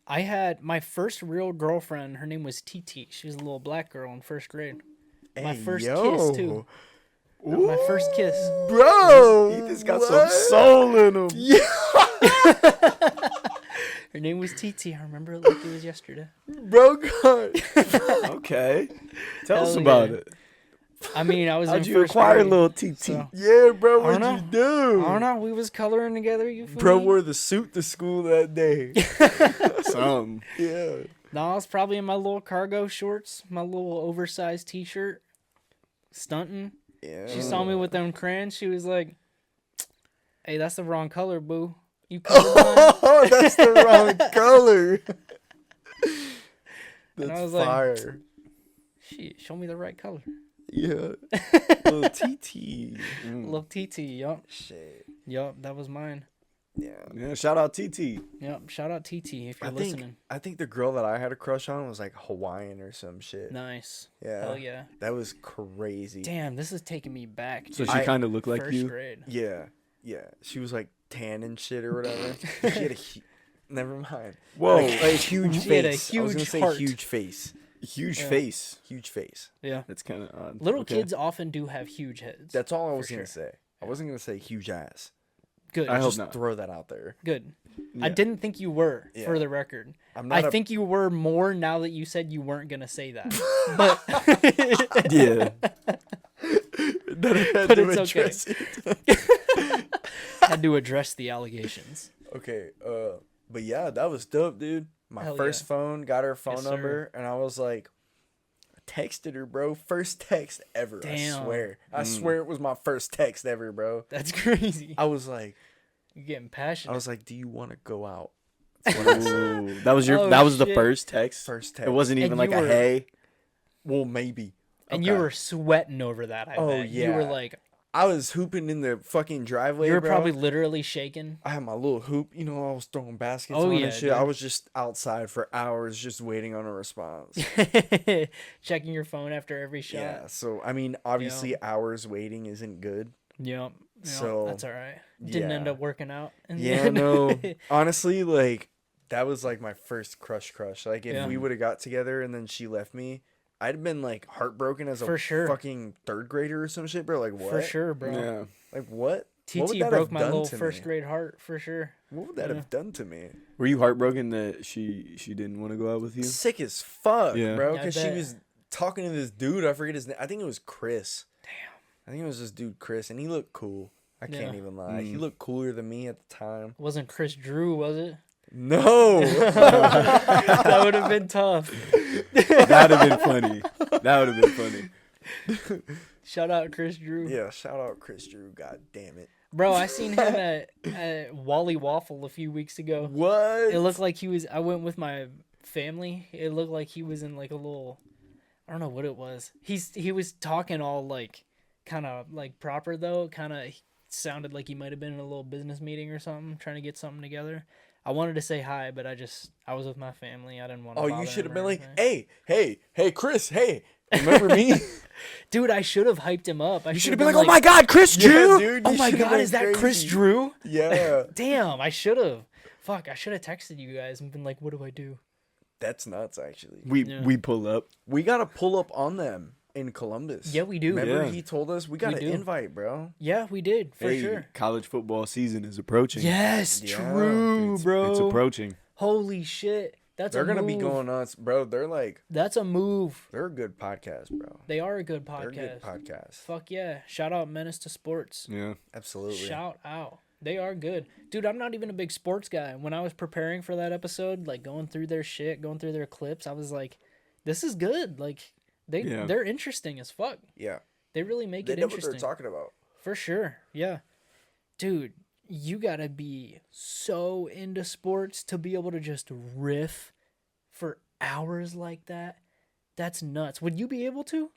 I had my first real girlfriend. Her name was TT. She was a little black girl in first grade. My first kiss, too. My first kiss. Bro, He just got some soul in him. Her name was TT. I remember it like it was yesterday. Bro, God. Okay. Tell us Hell about yeah. it. I mean, I was How'd in you first acquire grade. little TT? So, Yeah, bro, I what'd don't you do? I don't know. We was coloring together. You feel Bro me? wore the suit to school that day. Some. Yeah. No, I was probably in my little cargo shorts, my little oversized T-shirt, stunting. Yeah. She saw me with them crayons. She was like, "Hey, that's the wrong color, boo. You colorblind?" Oh, that's the wrong color. That's I was like- fire. Shit, show me the right color. Yeah. Little TT. Love TT. Yup, Shit. yup. That was mine. Yeah. Yeah, shout out TT. Yep. Shout out TT if you're I listening. think the girl that I had a crush on was like Hawaiian or some shit. Nice. Yeah. Hell yeah. That was crazy. Damn, this is taking me back. So to she kind of looked like first you. grade. Yeah. Yeah. She was like tan and shit or whatever. She had never mind. Whoa. Like huge She had a face. I was gonna huge say heart. huge face. Huge Yeah. face. Huge face. Yeah. That's kind of odd. Little Okay. kids often do have huge heads. That's all I For was gonna sure. say. I wasn't gonna say huge ass. Good. I hope Just not. throw that out there. Good. I Yeah. didn't think you were, Yeah. for the record. I'm I not. think you were more now that you said you weren't gonna say that. But Yeah. That I had But to it's okay. address it. Had to address the allegations. Okay, but yeah, that was dope, dude. My Hell first yeah. phone, got her phone Yes, sir. number, and I was like, texted her, bro. First text ever. Damn. I swear it was my first text ever, bro. That's crazy. I was like, You're getting passionate. do you want to go out? Ooh, that was Oh, that was the shit. first text. First text. It wasn't even And like you a were- hey. Well, maybe. And you Okay. were sweating over that, I Oh, bet. You were yeah. like, I was hooping in the fucking driveway, you were bro. probably literally shaking. I had my little hoop. You know, I was throwing baskets Oh, on yeah, and shit. I dude. was just outside for hours just waiting on a response. Checking your phone after every shot. Yeah, so, I mean, obviously, hours waiting isn't good. Yep. So, that's all right. Didn't end yeah. up working out. in the Yeah, end. no. Honestly, like, that was, like, my first crush. Like, if Yeah. we would have got together and then she left me, I'd have been, like, heartbroken as a For sure. fucking third grader or some shit, bro. Like, what? For sure, bro. Yeah. Like, what? What would TT that broke have my done little to first me? grade heart, for sure. What would that Yeah. have done to me? Were you heartbroken that she didn't want to go out with you? Sick as fuck, Yeah. bro. Yeah, I Because she bet. was talking to this dude. I forget his name. I think it was Chris. Damn. I think it was this dude, Chris, and he looked cool. I can't Yeah. even lie. He looked cooler than me at the time. Wasn't Chris Drew, was it? No. That would have been tough. That'd have been funny. That would have been funny. Shout out Chris Drew. Yeah, shout out Chris Drew. God damn it. Bro, I seen him at Wally Waffle a few weeks ago. What? It looked like he was. I went with my family. It looked like he was in like a little. I don't know what it was. He was talking all like, kind of like proper though. Kind of sounded like he might have been in a little business meeting or something, trying to get something together. I wanted to say hi, but I was with my family. I didn't want to. Oh, bother you should have him been or like, anything. hey, Chris, hey, remember me? Dude, I should have hyped him up. You should have been like, oh my God, Chris Yeah, Drew! dude, Oh you my should've God, been is that Chris crazy. Drew? Yeah. Damn, I should have. Fuck, I should have texted you guys and been like, what do I do? That's nuts, actually. We pull up. We got to pull up on them in Columbus. Yeah, we do. Remember Yeah. he told us we got We an do. invite, bro. Yeah, we did, for Hey, sure. college football season is approaching. Yes, Yeah, true, bro. It's approaching. Holy shit. That's They're a going to be move. going nuts, bro. They're like, That's a move. they're a good podcast, bro. They are a good They're a good podcast. podcast. Fuck yeah. Shout out Menace to Sports. Yeah. Absolutely. Shout out. They are good. Dude, I'm not even a big sports guy. When I was preparing for that episode, like going through their shit, going through their clips, I was like, this is good. Like Yeah. they're interesting as fuck. Yeah. They really make They it know what interesting. they're talking about. For sure. Yeah. Dude, you got to be so into sports to be able to just riff for hours like that. That's nuts. Would you be able to?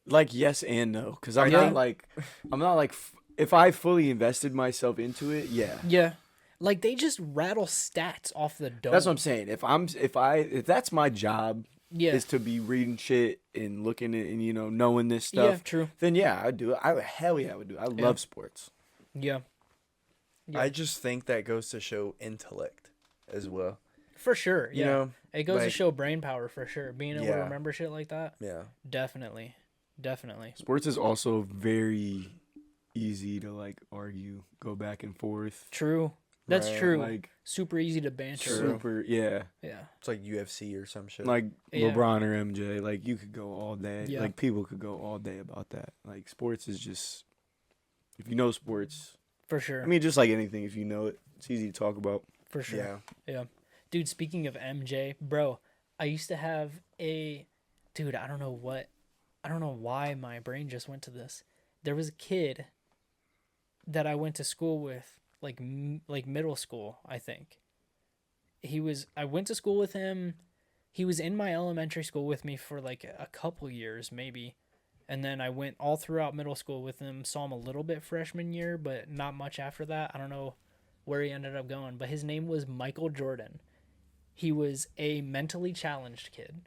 Like yes and no, because I'm Yeah. not like if I fully invested myself into it, yeah. Yeah. Like they just rattle stats off the dome. That's what I'm saying. If that's my job, Yeah. is to be reading shit and looking at and knowing this stuff. Yeah, true. Then yeah, I'd do it. Hell yeah, I would do it. I love sports. Yeah. Yeah. I just think that goes to show intellect as well. For sure. Yeah. You know, it goes to like- show brain power for sure. Being able to Yeah. remember shit like that. Yeah. Definitely. Definitely. Sports is also very easy to like argue, go back and forth. True. That's Right, true. Like Super easy to banter. super, yeah. Yeah. It's like UFC or some shit. Like Yeah. LeBron or MJ, like you could go all day. Yeah. Like people could go all day about that. Like sports is just, if you know sports, For sure. I mean, just like anything, if you know it, it's easy to talk about. For sure. yeah. Yeah. Dude, speaking of MJ, bro, I used to have dude, I don't know why my brain just went to this. There was a kid that I went to school with, like middle school, I think. I went to school with him. He was in my elementary school with me for like a couple years, maybe. And then I went all throughout middle school with him, saw him a little bit freshman year, but not much after that. I don't know where he ended up going, but his name was Michael Jordan. He was a mentally challenged kid,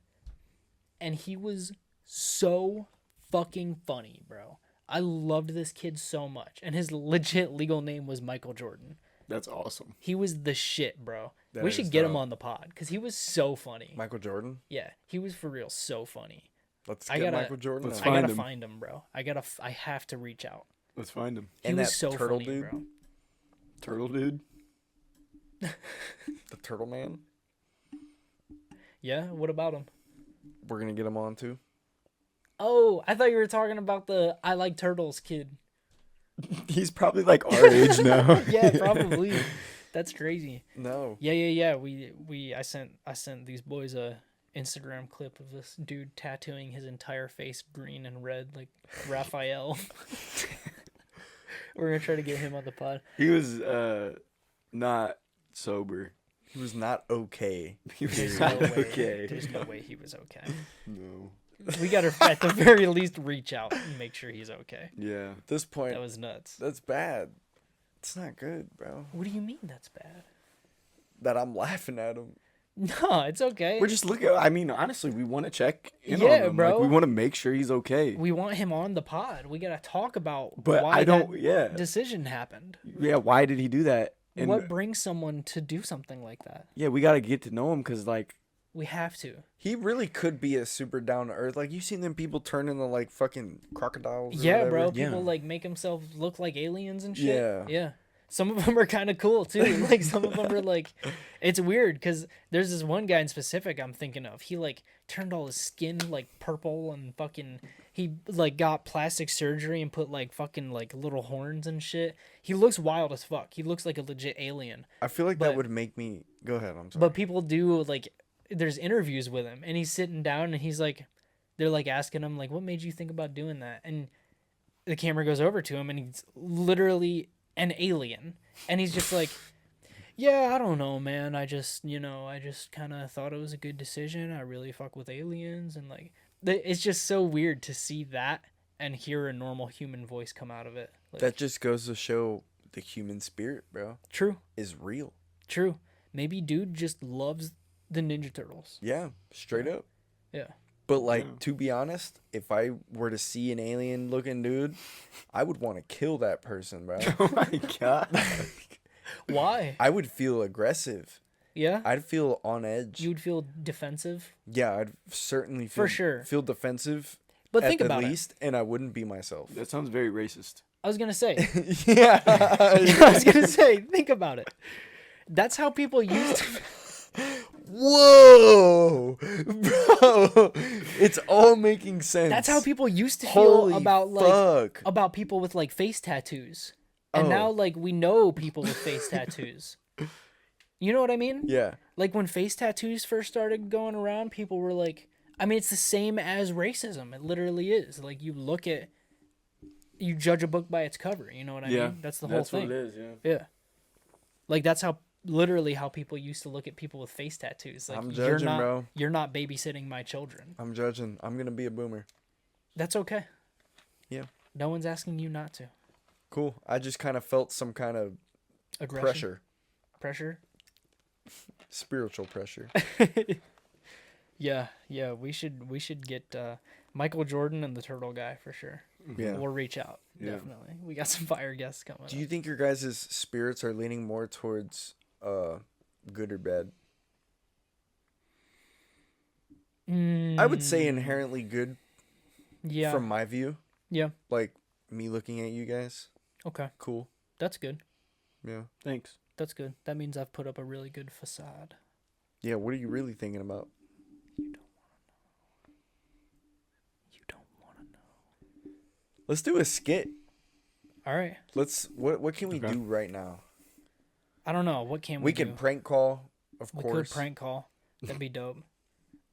and he was so fucking funny, bro. I loved this kid so much, and his legit legal name was Michael Jordan. That's awesome. He was the shit, bro. That We is should get him dope. on the pod because he was so funny. Michael Jordan. Yeah, he was for real so funny. Let's I get gotta- Michael Jordan. let's on. I Find gotta him. find him, bro. I have to reach out. Let's find him. He And was that so turtle funny, dude? bro. Turtle dude. The Turtle Man. Yeah, what about him? We're gonna get him on too. Oh, I thought you were talking about the I like turtles kid. He's probably like our age now. Yeah, probably. That's crazy. No. Yeah. I sent these boys a Instagram clip of this dude tattooing his entire face green and red like Raphael. We're gonna try to get him on the pod. He was not sober. He was not okay. He was There's not no way. okay. There's no way he was okay. No. We gotta at the very least reach out and make sure he's okay. Yeah. At this point, That was nuts. that's bad. It's not good, bro. What do you mean that's bad? That I'm laughing at him. No, it's okay. We're just looking. I mean, honestly, we want to check in Yeah, on him. bro. Like, we want to make sure he's okay. We want him on the pod. We gotta talk about But why I don't. that Yeah. decision happened. Yeah. Why did he do that? And What brings someone to do something like that? yeah, we gotta get to know him because like We have to. He really could be a super down to earth. Like, you seen them people turn into like fucking crocodiles. Or Yeah, whatever? bro. Yeah. People like make themselves look like aliens and shit. Yeah. Yeah. Some of them are kind of cool too. Like some of them are like, it's weird because there's this one guy in specific I'm thinking of. He like turned all his skin like purple and fucking. He like got plastic surgery and put like fucking like little horns and shit. He looks wild as fuck. He looks like a legit alien. I feel like But- that would make me. Go ahead. I'm sorry. But people do like, there's interviews with him and he's sitting down and he's like, they're like asking him like, what made you think about doing that? And the camera goes over to him and he's literally an alien. And he's just like, yeah, I don't know, man. I just kind of thought it was a good decision. I really fuck with aliens. And like, it's just so weird to see that and hear a normal human voice come out of it. Like, that just goes to show the human spirit, bro, true. is real. True. Maybe dude just loves the Ninja Turtles. Yeah, straight up. Yeah. But like, to be honest, if I were to see an alien looking dude, I would want to kill that person, bro. oh my god. Why? I would feel aggressive. Yeah. I'd feel on edge. You'd feel defensive. Yeah, I'd certainly feel, For sure. feel defensive. But at think the about least, and I wouldn't be myself. That sounds very racist. I was gonna say. Yeah. I was gonna say. Think about it. That's how people used to. Whoa, bro! It's all making sense. That's how people used to feel Holy about like fuck. about people with like face tattoos, and Oh. now like we know people with face tattoos. You know what I mean? Yeah. Like when face tattoos first started going around, people were like, I mean, it's the same as racism. It literally is. Like you judge a book by its cover. You know what I mean? That's the whole thing. What it is. Yeah. Yeah. Like that's literally how people used to look at people with face tattoos. Like I'm you're judging, not, bro. You're not babysitting my children. I'm judging. I'm gonna be a boomer. That's okay. Yeah. No one's asking you not to. Cool. I just kind of felt some kind of Aggression. pressure, spiritual pressure. Yeah. We should get Michael Jordan and the Turtle Guy for sure. Yeah. We'll reach out. Yeah. Definitely. We got some fire guests coming. Do you think your guys' spirits are leaning more towards good or bad? I would say inherently good Yeah. from my view. Yeah. Like me looking at you guys. Okay. Cool. That's good. Yeah. Thanks. That's good. That means I've put up a really good facade. Yeah, what are you really thinking about? You don't want to know. Let's do a skit. All right. What can we Okay. do right now? I don't know. What can we We do? can prank call, of We course. could prank call. That'd be dope.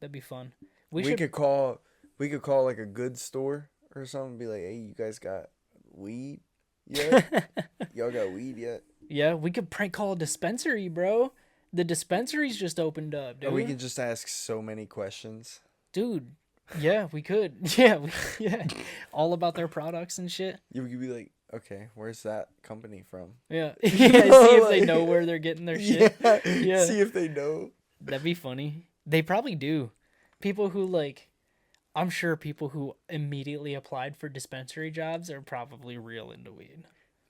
That'd be fun. We could call like a good store or something and be like, "Hey, you guys got weed yet? Y'all got weed yet?" Yeah, we could prank call a dispensary, bro. The dispensary's just opened up, dude. Or we can just ask so many questions. Dude. Yeah, we could. Yeah, yeah. All about their products and shit. You could be like, "Okay, where's that company from?" Yeah. Yeah, see if they know where they're getting their shit. Yeah. See if they know. That'd be funny. They probably do. People who like, I'm sure people who immediately applied for dispensary jobs are probably real into weed.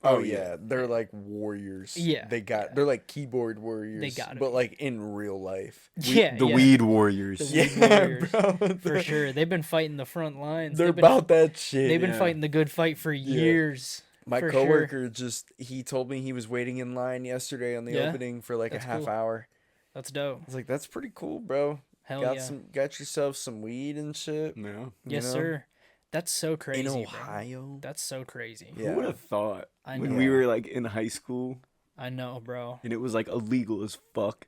Oh yeah, they're like warriors. Yeah, they're like keyboard warriors. They gotta but be. like in real life. Yeah, The yeah. weed warriors. The weed Yeah, warriors, bro. for sure. They've been fighting the front lines. They're They've been, about that shit. They've been yeah. fighting the good fight for years. My for sure. coworker he told me he was waiting in line yesterday on the Yeah? opening for like That's a half cool. hour. That's dope. I was like, that's pretty cool, bro. Hell got yeah. got yourself some weed and shit. Yeah. Yes, you know? sir. That's so crazy, in bro. Ohio. That's so crazy. Yeah. Who would have thought I when know. we were like in high school I know, bro. and it was like illegal as fuck?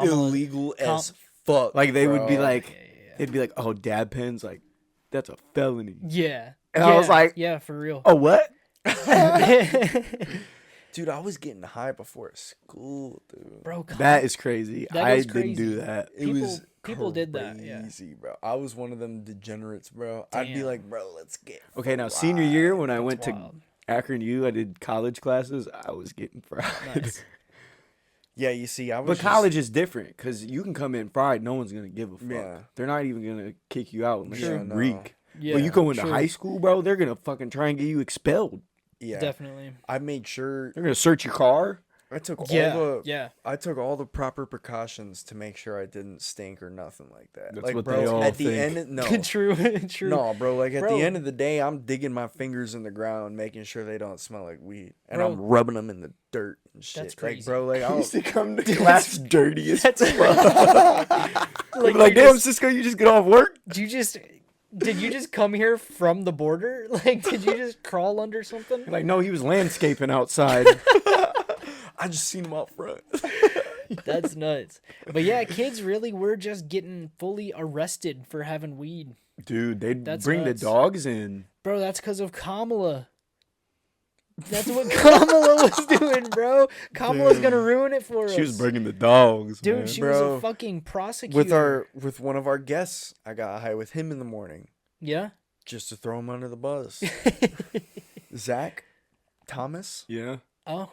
Illegal as fuck. Like they would be bro. like, Yeah. they'd be like, "Oh, dab pens, like that's a felony." Yeah. And I was like, yeah, for real. "Oh, what?" Dude, I was getting high before school, dude. Bro, That is crazy. That I is didn't do crazy. that. It was people did that, yeah. crazy, bro. I was one of them degenerates, bro. I'd be Damn. like, bro, let's get Okay, now senior year when I That's went to wild. Akron U, I did college classes. I was getting fried. Nice. Yeah, you see, I was But just- college is different because you can come in fried. No one's gonna give a fuck. Yeah. They're not even gonna kick you out unless True. you No. reek. Yeah, But you go into true. high school, bro, they're gonna fucking try and get you expelled. Yeah, Definitely. I made sure They're gonna search your car. I took Yeah. all the Yeah. I took all the proper precautions to make sure I didn't stink or nothing like that. That's like, what bro, they all at the think. end, no, True. True. no, bro. Like at Bro. the end of the day, I'm digging my fingers in the ground, making sure they don't smell like weed, and Bro. I'm rubbing them in the dirt and shit. That's Like, crazy. bro, like I I used don't, to come to class dirty as fuck. Like, Like, you damn, just- Cisco, you just get off work? did you just come here from the border? Like, did you just crawl under something? Like, no, he was landscaping outside. I just seen them out front. That's nuts. But yeah, kids really were just getting fully arrested for having weed. Dude, they'd That's bring nuts. the dogs in. Bro, that's because of Kamala. That's what Kamala was doing, bro. Kamala's Dude. gonna ruin it for us. She was bringing the dogs, Dude, man. she was Bro. a fucking prosecutor. with one of our guests, I got high with him in the morning Yeah? just to throw him under the bus. Zach Thomas. Yeah. Oh,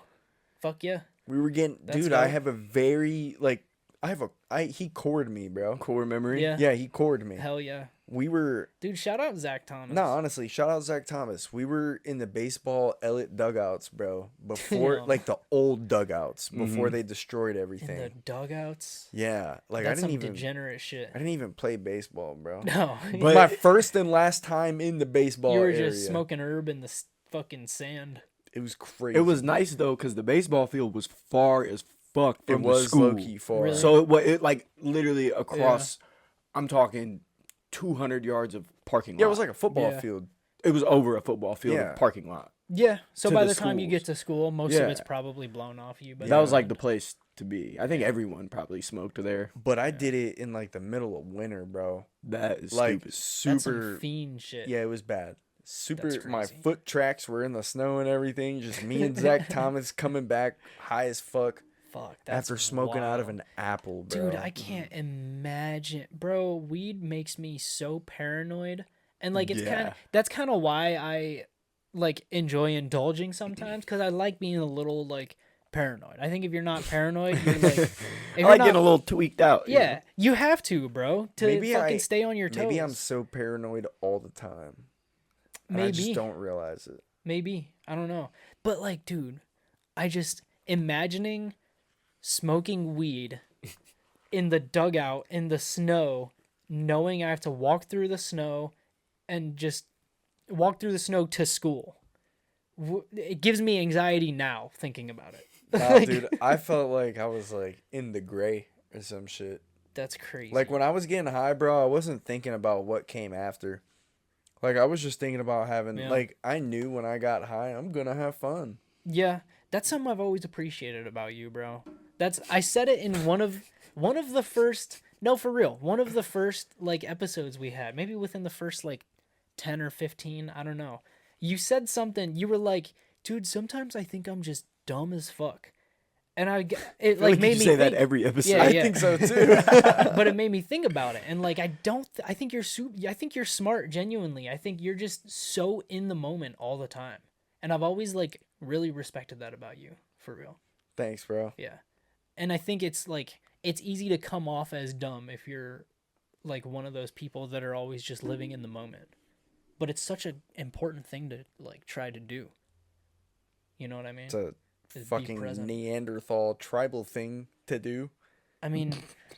fuck yeah. We were getting, That's dude. I dope. have a very like, he cored me, bro. Core memory. Yeah. Yeah, he cored me. Hell yeah. We were Dude, shout out Zach Thomas. no, honestly, shout out Zach Thomas. We were in the baseball Elliott dugouts, bro. Before Damn. like the old dugouts, before Mhm. they destroyed In everything. the dugouts. Yeah, like That's I some didn't even degenerate shit. I didn't even play baseball, bro. No. But- My first and last time in the baseball you were area. just smoking herb in the fucking sand. It was crazy. It was nice though, cause the baseball field was far as fuck It from the was school. low key far. Really? So it like literally across. I'm talking 200 yards of parking lot. Yeah, it was like a football Yeah. field. it was over a football field Yeah. of parking lot. Yeah. So To by the the time you schools. get to school, most of Yeah. it's probably blown off you. But That was like the place to be. I think everyone probably smoked there. But I did it in like the middle of winter, bro. That is Like stupid. that's some super. fiend shit. Yeah, it was bad. Super. That's My crazy. foot tracks were in the snow and everything. Just me and Zach Thomas coming back high as fuck Fuck. That's after smoking out of wild. an apple, bro. Dude, I can't imagine. Bro, weed makes me so paranoid. And like it's kind Yeah. of that's kind of why I like enjoy indulging sometimes cuz I like being a little like paranoid. I think if you're not paranoid, you're like if I you're like not, getting a little tweaked out. you yeah, know? you have to, bro, to Maybe fucking I- stay on your toes. Maybe I'm so paranoid all the time. And I just Maybe. don't realize it. Maybe. I don't know. But like, dude, I just imagining smoking weed in the dugout in the snow, knowing I have to walk through the snow and just walk through the snow to school. It gives me anxiety now thinking about it. Nah, Like, dude, I felt like I was like in the gray or some shit. that's crazy. Like when I was getting high, bro, I wasn't thinking about what came after. Like I was just thinking about having Yeah. like I knew when I got high, I'm gonna have fun. Yeah, that's something I've always appreciated about you, bro. I said it in one of the first for real. One of the first like episodes we had, maybe within the first like 10 or 15, I don't know. You said something, you were like, "Dude, sometimes I think I'm just dumb as fuck." And it I feel like like made you me say think, that every episode. Yeah, I yeah. think so too. but it made me think about it. And like I think you're I think you're smart genuinely. I think you're just so in the moment all the time. And I've always like really respected that about you, for real. Thanks, bro. Yeah. And I think it's like it's easy to come off as dumb if you're like one of those people that are always just living in the moment. But it's such an important thing to like try to do. You know what I mean? It's a Is be fucking present. Neanderthal tribal thing to do. I mean,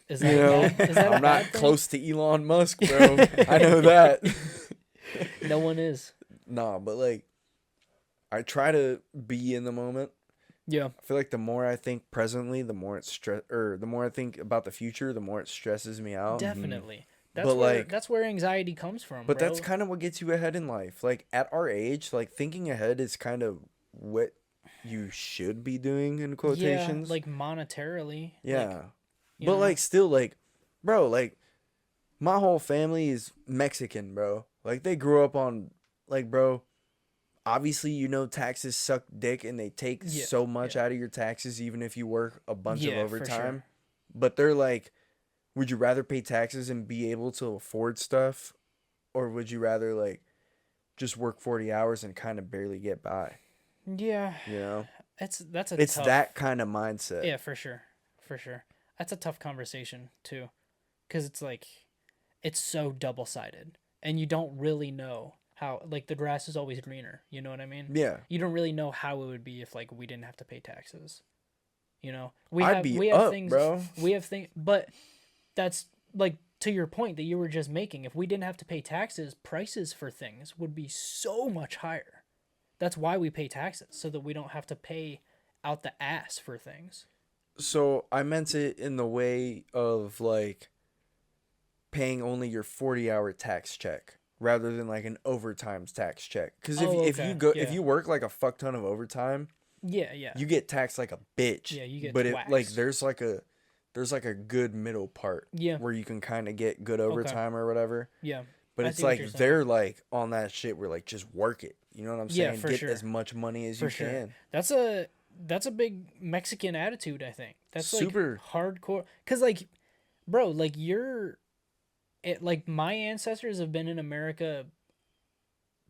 is You that know, bad? Is that a I'm bad not thing? close to Elon Musk, bro. I know that. No one is. Nah, but like I try to be in the moment. Yeah. I feel like the more I think presently, the more it's the more I think about the future, the more it stresses me out. Definitely. That's But where like, that's where anxiety comes from, but bro. that's kind of what gets you ahead in life. Like at our age, like thinking ahead is kind of what you should be doing in yeah, quotations. like monetarily. Yeah. Like, you But know? like still like bro, like my whole family is Mexican, bro. Like they grew up on like bro, obviously you know taxes suck dick and they take Yeah, so much yeah. out of your taxes even if you work a bunch of Yeah, for overtime. sure. But they're like, would you rather pay taxes and be able to afford stuff, or would you rather like just work 40 hours and kind of barely get by, Yeah, you know? that's a It's tough. that kind of mindset. Yeah, for sure, for sure. That's a tough conversation too, because it's like, it's so double sided, and you don't really know how. Like the grass is always greener. You know what I mean? Yeah. You don't really know how it would be if like we didn't have to pay taxes. You know, I'd be we have up, things, bro. we have things, but that's like to your point that you were just making. If we didn't have to pay taxes, prices for things would be so much higher. That's why we pay taxes, so that we don't have to pay out the ass for things. So I meant it in the way of like paying only your 40-hour tax check rather than like an overtime tax check. Because Oh, if you okay, go yeah. if you work like a fuck ton of overtime, Yeah, yeah. you get taxed like a bitch. Yeah, you get But it like twaxed. there's like a good middle part Yeah. where you can kind of get good overtime or whatever. Yeah. But I it's see what like you're saying. they're like on that shit where like just work it. You know what I'm saying? Yeah, for Get sure. as much money as For you sure. can. That's a big Mexican attitude, I think. That's Super. like hardcore. Cause like, bro, like like my ancestors have been in America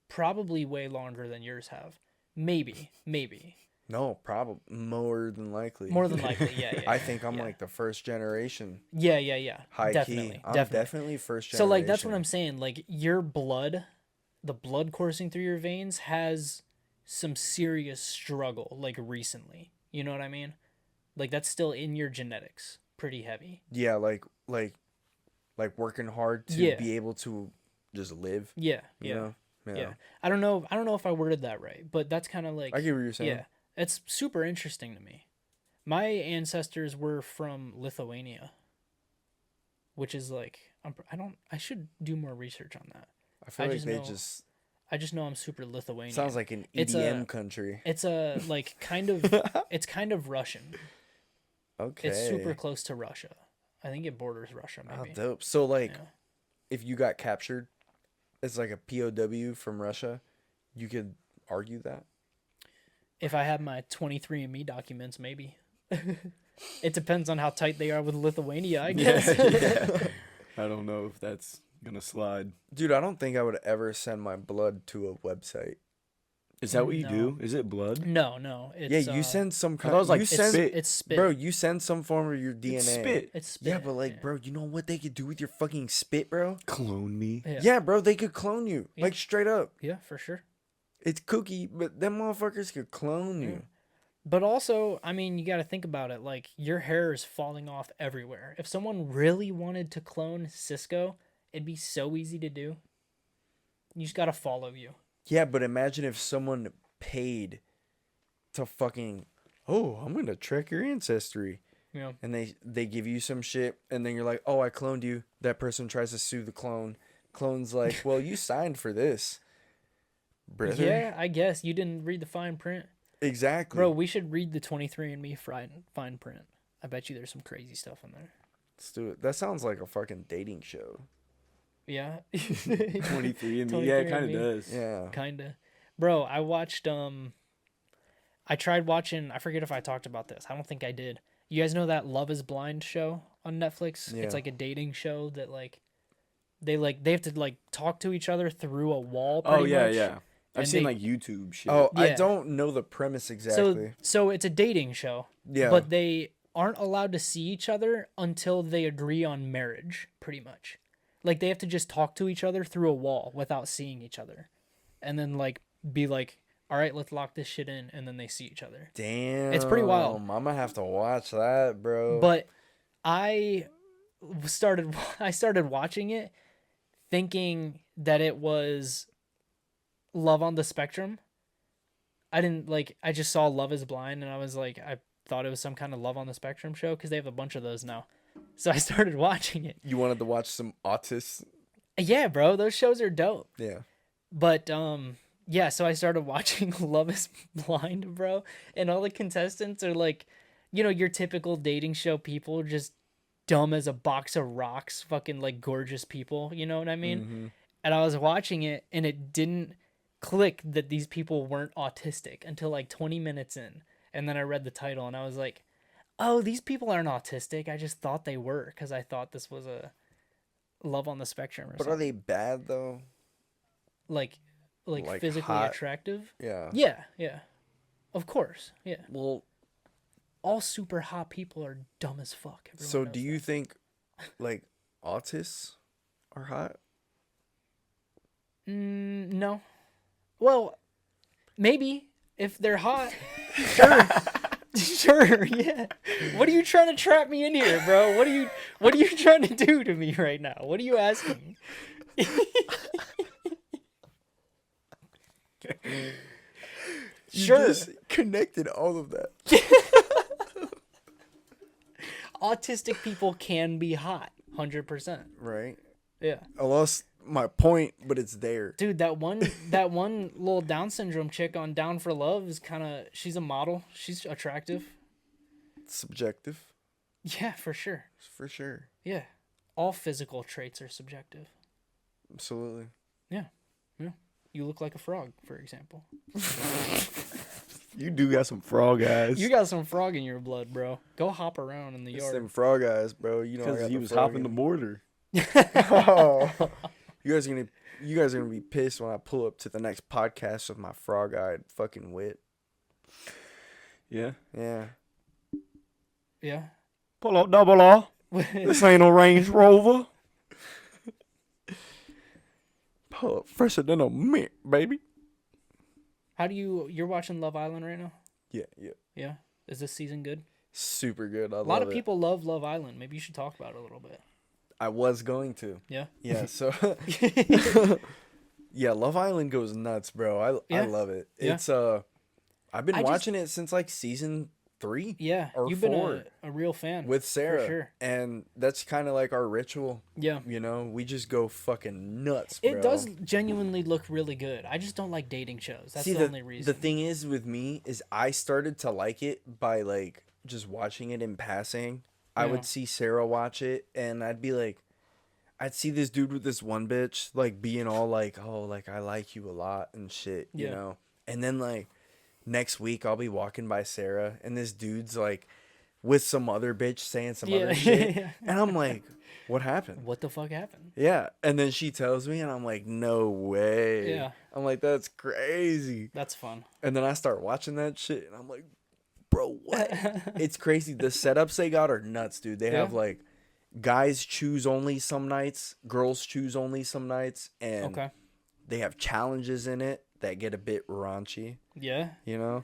probably way longer than yours have. Maybe. No, probably more than likely. More than likely, yeah. I think I'm yeah. like the first generation. Yeah. High Definitely, key. I'm definitely. definitely first So generation. like that's what I'm saying. Like your blood, the blood coursing through your veins has some serious struggle like recently. You know what I mean? Like that's still in your genetics, pretty heavy. Yeah, like working hard to Yeah. be able to just live. Yeah, You know? yeah. I don't know if I worded that right, but that's kind of like I get what you're saying. yeah, it's super interesting to me. My ancestors were from Lithuania, which is like I should do more research on that. I feel I like just they know- just I just know I'm super Lithuanian. sounds like an It's EDM a- country. It's a like kind of it's kind of Russian. Okay. It's super close to Russia. I think it borders Russia Oh, maybe. dope. So like Yeah. if you got captured as like a POW from Russia, you could argue that? If I had my 23andMe documents, maybe. It depends on how tight they are with Lithuania, I guess. I don't know if that's gonna slide. Dude, I don't think I would ever send my blood to a website. Is that what you No. do? Is it blood? No. It's, Yeah, you send some thought kind it was like you it's send spit. It's spit. Bro, you send some form of your DNA. It's spit. It's spit. Yeah, but like, bro, you know what they could do with your fucking spit, bro? Clone me. Yeah. Yeah, bro, they could clone you. Yeah. Like straight up. Yeah, for sure. It's kooky, but them motherfuckers could clone you. But also, I mean, you got to think about it. Like, your hair is falling off everywhere. If someone really wanted to clone Cisco, it'd be so easy to do. You just got to follow you. Yeah, but imagine if someone paid to fucking, oh, I'm gonna track your ancestry, You know? and they give you some shit, and then you're like, oh, I cloned you. That person tries to sue the clone. Clone's like, well, you signed for this, brother. Yeah, I guess. You didn't read the fine print. Exactly, Bro, we should read the 23andMe fine print. I bet you there's some crazy stuff in there. Let's do it. That sounds like a fucking dating show. Yeah. 23 and me. Yeah, it kind 23andMe. of does. Yeah. Kinda. Bro, I watched I tried watching, I forget if I talked about this. I don't think I did. You guys know that Love is Blind show on Netflix? Yeah. It's like a dating show that they have to like talk to each other through a wall Oh pretty yeah, much. yeah. I've And seen they- like YouTube shit. Oh, I Yeah. don't know the premise exactly. So it's a dating show. Yeah. But they aren't allowed to see each other until they agree on marriage, pretty much. Like they have to just talk to each other through a wall without seeing each other. And then like be like, all right, let's lock this shit in, and then they see each other. Damn. It's pretty wild. I'm gonna have to watch that, bro. But I started watching it thinking that it was Love on the Spectrum. I just saw Love is Blind, and I was like, I thought it was some kind of Love on the Spectrum show because they have a bunch of those now. So I started watching it. You wanted to watch some autists? Yeah, bro, those shows are dope. Yeah. But yeah, so I started watching Love is Blind, bro, and all the contestants are like, you know, your typical dating show people, just dumb as a box of rocks, fucking like gorgeous people, you know what I mean? Mm-hmm. And I was watching it and it didn't click that these people weren't autistic until like 20 minutes in. And then I read the title and I was like, "Oh, these people aren't autistic. I just thought they were cuz I thought this was a love on the spectrum or But something." are they bad though? Like Like physically hot? attractive? Yeah. Yeah, yeah. Of course. Yeah. Well, All super hot people are dumb as fuck. Everyone so knows do you that. think like autists are hot? No. Well, maybe if they're hot. Sure. Sure, yeah. What are you trying to trap me in here, bro? What are you trying to do to me right now? What are you asking? You Sure. just connected all of that. Autistic people can be hot, 100%. Right? Yeah. I lost my point, but it's there. Dude, that one little Down syndrome chick on Down for Love is she's a model. She's attractive. It's subjective. Yeah, for sure. For sure. Yeah. All physical traits are subjective. Absolutely. Yeah. Yeah. You look like a frog, for example. You do got some frog eyes. You got some frog in your blood, bro. Go hop around in the It's yard. them frog eyes, bro. You know I Because got he the was frog hopping in the me. border. Oh. You guys are gonna be pissed when I pull up to the next podcast with my frog-eyed fucking wit. Yeah. Yeah. Yeah. Pull up double R. This ain't no Range Rover. Pull up fresher than a mint, baby. You're watching Love Island right now? Yeah, yeah. Yeah. Is this season good? Super good. A lot of people love Love Island. Maybe you should talk about it a little bit. I was going to. Yeah. Yeah, so yeah, Love Island goes nuts, bro. I Yeah. love it. Yeah. It's I've been I just- watching it since like season 3. Yeah. Or You've 4 been a real fan. with Sarah. sure. And that's kind of like our ritual. Yeah. You know, we just go fucking nuts, bro. It does genuinely look really good. I just don't like dating shows. That's See, the only reason. The thing is with me is I started to like it by like just watching it in passing. I Yeah. would see Sarah watch it and I'd be like, I'd see this dude with this one bitch like being all like, oh, like I like you a lot and shit, you Yeah. know? And then like next week I'll be walking by Sarah and this dude's like with some other bitch saying some other shit. Yeah. And I'm like, what happened? What the fuck happened? Yeah. And then she tells me and I'm like, no way. Yeah. I'm like, that's crazy. That's fun. And then I start watching that shit, and I'm like, bro, what? It's crazy. The setups they got are nuts, dude. They have, Yeah. like, guys choose only some nights, girls choose only some nights, and Okay. they have challenges in it that get a bit raunchy, Yeah. you know?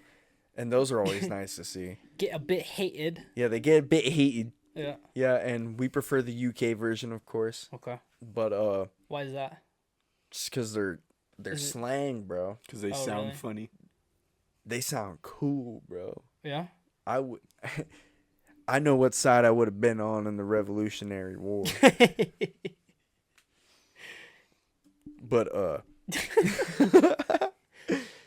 And those are always nice to see. Get a bit hated. Yeah, they get a bit heated. Yeah. Yeah, and we prefer the UK version, of course. Okay. But, Why is that? just because they're Is it- slang, bro. Because they Oh, sound really? funny. They sound cool, bro. Yeah. I would. I know what side I would have been on in the Revolutionary War, but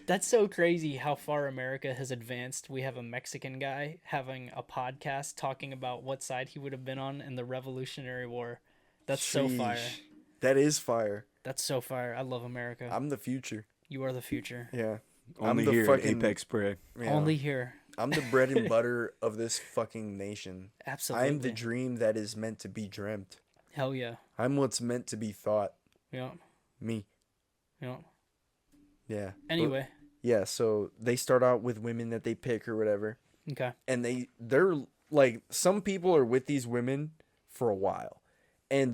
That's so crazy how far America has advanced. We have a Mexican guy having a podcast talking about what side he would have been on in the Revolutionary War. That's so fire. sheesh. That is fire. That's so fire. I love America. I'm the future. You are the future. Yeah. Only the here fucking- at Apex Prey. Yeah. Only here. I'm the bread and butter of this fucking nation. Absolutely. I'm the dream that is meant to be dreamt. Hell yeah. I'm what's meant to be thought. Yeah. Me. Yeah. Yeah. Anyway. Yeah, so they start out with women that they pick or whatever. Okay. And they're like, some people are with these women for a while. And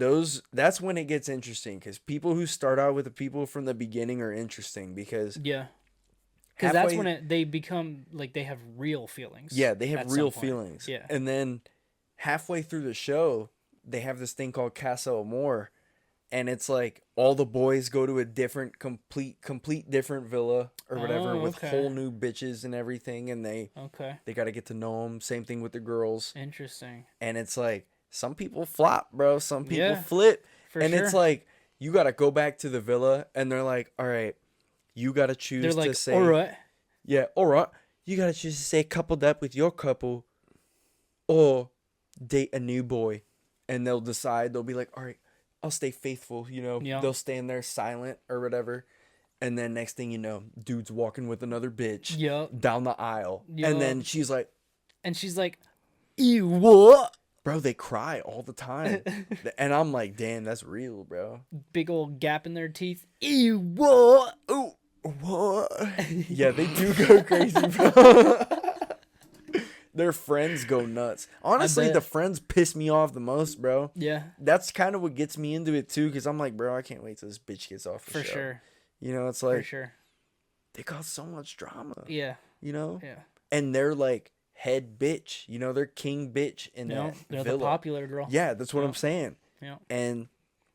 that's when it gets interesting, because people who start out with the people from the beginning are interesting, because Yeah. Because that's halfway- when they become like they have real feelings. yeah, they have at some real point. feelings. Yeah. And then halfway through the show, they have this thing called Casa Amor, and it's like all the boys go to a different complete different villa or whatever Oh, with okay. whole new bitches and everything, and they Okay. got to get to know them. Same thing with the girls. Interesting. And it's like some people flop, bro. Some people Yeah, flip. for And sure. it's like, you got to go back to the villa, and they're like, all right, you got to They're choose like, to say, all right. yeah, all right, you got to choose to stay coupled up with your couple or date a new boy. And they'll decide, they'll be like, all right, I'll stay faithful, you know. Yeah. They'll stand there silent or whatever. And then next thing you know, dude's walking with another bitch Yup. down the aisle. Yup. And then she's like, And she's like, ew, what? bro, they cry all the time. And I'm like, damn, that's real, bro. Big old gap in their teeth. Ew, what? Oh, what? Yeah, they do go crazy, bro. Their friends go nuts. Honestly, bet. the friends piss me off the most, bro. Yeah, That's kind of what gets me into it, too, because I'm like, bro, I can't wait till this bitch gets off the for show. sure. You know, it's For like, sure. they cause so much drama, Yeah, you know? yeah. And they're like head bitch, you know, they're king bitch in You know, that they're villa. the popular girl. Yeah, that's what Yeah. I'm saying. Yeah. And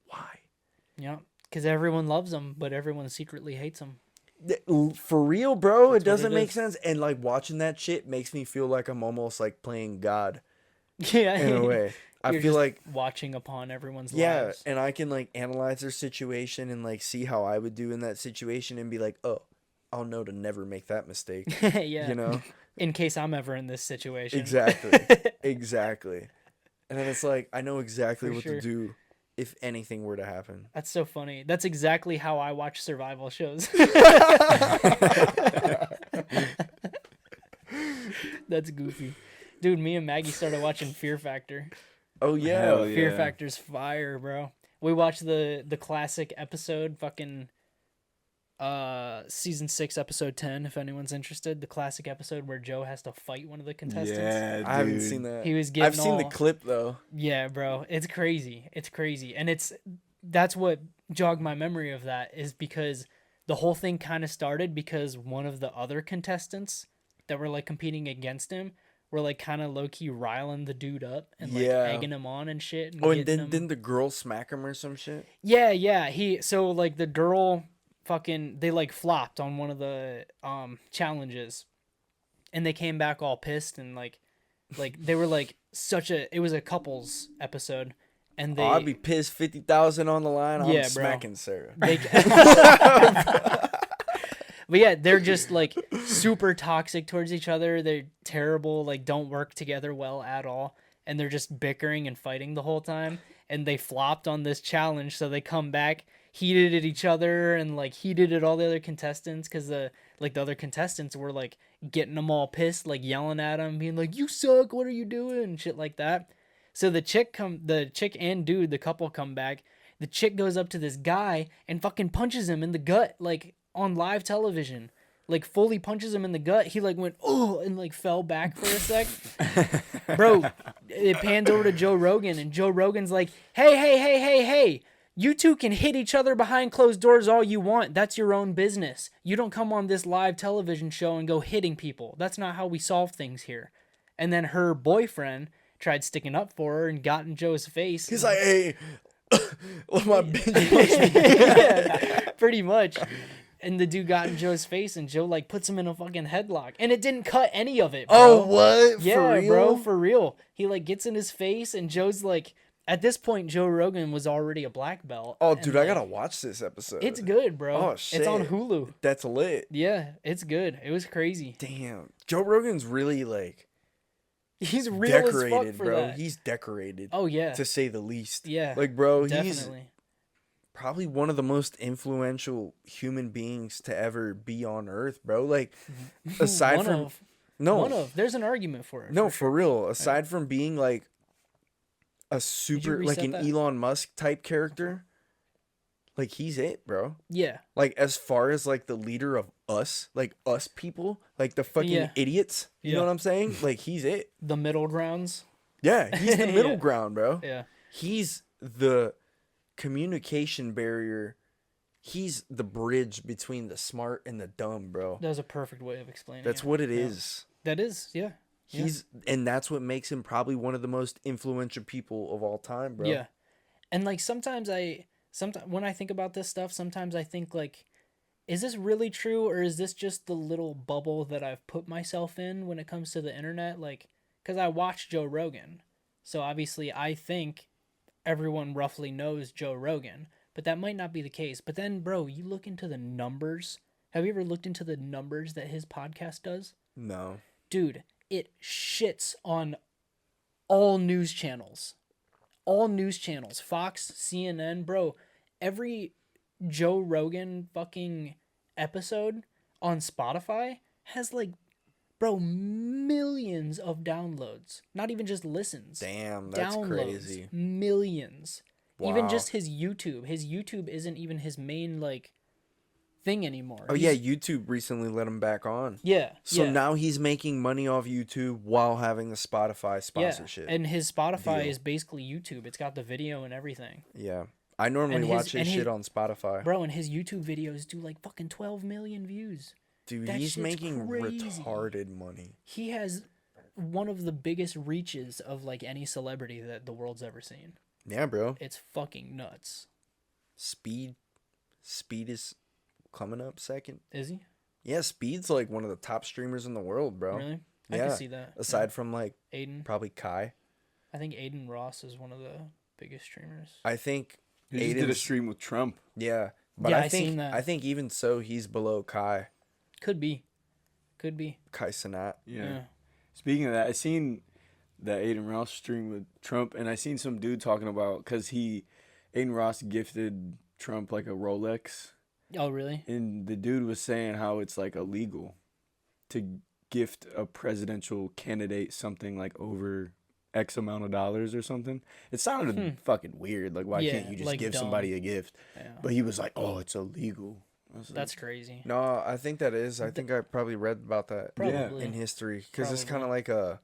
why? Yeah. Because everyone loves them, but everyone secretly hates them. For real, bro, That's it what doesn't it make is. sense. And like watching that shit makes me feel like I'm almost like playing God Yeah. in a way. I You're feel just like, watching upon everyone's yeah, lives. and I can like analyze their situation and like see how I would do in that situation and be like, oh, I'll know to never make that mistake. Yeah. You know? In case I'm ever in this situation. Exactly. Exactly. And then it's like, I know exactly For what sure. to do if anything were to happen. That's so funny. That's exactly how I watch survival shows. That's goofy. Dude, me and Maggie started watching Fear Factor. Oh, yeah. Hell yeah. Fear Factor's fire, bro. We watched the classic episode, fucking season 6, episode 10, if anyone's interested. The classic episode where Joe has to fight one of the contestants. Yeah, dude. I haven't seen that. He was getting I've seen the all- clip, though. Yeah, bro. It's crazy. It's crazy. And that's what jogged my memory of that, is because the whole thing kind of started because one of the other contestants that were like competing against him were like kind of low-key riling the dude up and like Yeah. egging him on and shit. And Oh, and getting then him... didn't the girl smack him or some shit? Yeah. So like the girl fucking, they like flopped on one of the challenges, and they came back all pissed and like they were like it was a couples episode, and they Oh, I'd be pissed. 50,000 on the line. I'm Yeah, bro. smacking Sarah. they but yeah, they're just like super toxic towards each other. They're terrible, like don't work together well at all, and they're just bickering and fighting the whole time. And they flopped on this challenge, so they come back heated at each other and like heated at all the other contestants, because the other contestants were like getting them all pissed, like yelling at them, being like, "You suck! What are you doing?" and shit like that. So the chick and dude, the couple, come back. The chick goes up to this guy and fucking punches him in the gut, like on live television. Like fully punches him in the gut. He like went, oh, and like fell back for a sec. Bro, it pans over to Joe Rogan, and Joe Rogan's like, hey. You two can hit each other behind closed doors all you want. That's your own business. You don't come on this live television show and go hitting people. That's not how we solve things here. And then her boyfriend tried sticking up for her and got in Joe's face. He's like, hey, let my bitch punch me. Yeah, pretty much. And the dude got in Joe's face, and Joe like puts him in a fucking headlock, and it didn't cut any of it, bro. Oh, what? Yeah, For real? bro, for real. He like gets in his face, and Joe's like, at this point, Joe Rogan was already a black belt. Oh, and, dude, I like, gotta watch this episode. It's good, bro. Oh, It's on shit. Hulu. That's lit. Yeah, it's good. It was crazy. Damn. Joe Rogan's really, like, He's real as fuck decorated, for bro. that. He's decorated, Oh yeah, to say the least. yeah. Like, bro, he's definitely. probably one of the most influential human beings to ever be on Earth, bro. Like, aside One from... of. No, There's an argument for it. no, for for real. Aside from being, like, a super... Like, reset an that? Elon Musk type character, like, he's it, bro. Yeah, Like, as far as, like, the leader of us, like, us people, like, the fucking Yeah. idiots, you know Yeah. what I'm saying? Like, he's it. the middle grounds. Yeah, he's the middle Yeah. ground, bro. Yeah, He's the communication barrier. He's the bridge between the smart and the dumb, bro. that was a perfect way of explaining. That's it. what it Yeah. is. That is, yeah. Yeah. And that's what makes him probably one of the most influential people of all time, bro. Yeah. And like sometimes when I think about this stuff, sometimes I think like, is this really true, or is this just the little bubble that I've put myself in when it comes to the internet? Like, because I watch Joe Rogan. So obviously, I think everyone roughly knows Joe Rogan, but that might not be the case. But then, bro, you look into the numbers. Have you ever looked into the numbers that his podcast does? No. Dude, it shits on all news channels. All news channels. Fox, CNN, bro. Every Joe Rogan fucking episode on Spotify has like, bro, millions of downloads. Not even just listens. Damn, that's crazy. Millions. Even Wow. just his YouTube. His YouTube isn't even his main like thing anymore. Oh yeah, YouTube recently let him back on. Yeah. So yeah. now he's making money off YouTube while having the Spotify sponsorship. Yeah. And his Spotify deal. is basically YouTube. It's got the video and everything. Yeah. I normally And watch his shit on Spotify. Bro, and his YouTube videos do like fucking 12 million views. Dude, that he's shit's making crazy. retarded money. He has one of the biggest reaches of like any celebrity that the world's ever seen. Yeah, bro. It's fucking nuts. Speed is coming up second. Is he? Yeah, Speed's like one of the top streamers in the world, bro. Really? I Yeah. can see that. Aside from like Aiden. probably Kai. I think Aiden Ross is one of the biggest streamers. I think He just did a Aiden's- stream with Trump. Yeah. But Yeah, I I think seen that. I think even so he's below Kai. Could be. Could be. Kai Cenat. Yeah. Speaking of that, I seen that Aiden Ross stream with Trump, and I seen some dude talking about because Aiden Ross gifted Trump like a Rolex, Oh, really? and the dude was saying how it's like illegal to gift a presidential candidate something like over X amount of dollars or something. It sounded fucking weird. Like, why Yeah, can't you just like give dumb. somebody a gift? Yeah. But he was like, "Oh, it's illegal." I was like, That's crazy. No, I think that is. I think I probably read about that Probably. in history because it's kind Probably. of like a,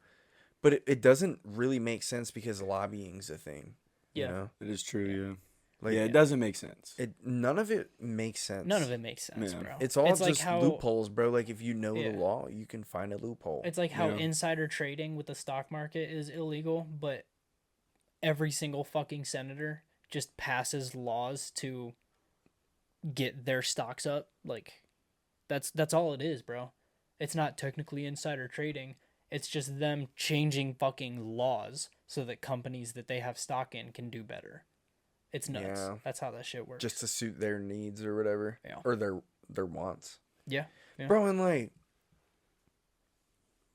but it doesn't really make sense because lobbying's a thing. Yeah. You know? it is true. Yeah. Like Yeah, it doesn't make sense. none of it makes sense. None of it makes sense, Yeah. bro. It's all like just how, loopholes, bro. Like if you know Yeah. the law, you can find a loophole. It's like how Yeah. insider trading with the stock market is illegal, but every single fucking senator just passes laws to get their stocks up. Like that's all it is, bro. It's not technically insider trading. It's just them changing fucking laws so that companies that they have stock in can do better. It's nuts. Yeah. That's how that shit works. just to suit their needs or whatever, Yeah. or their wants, yeah. Yeah. bro. And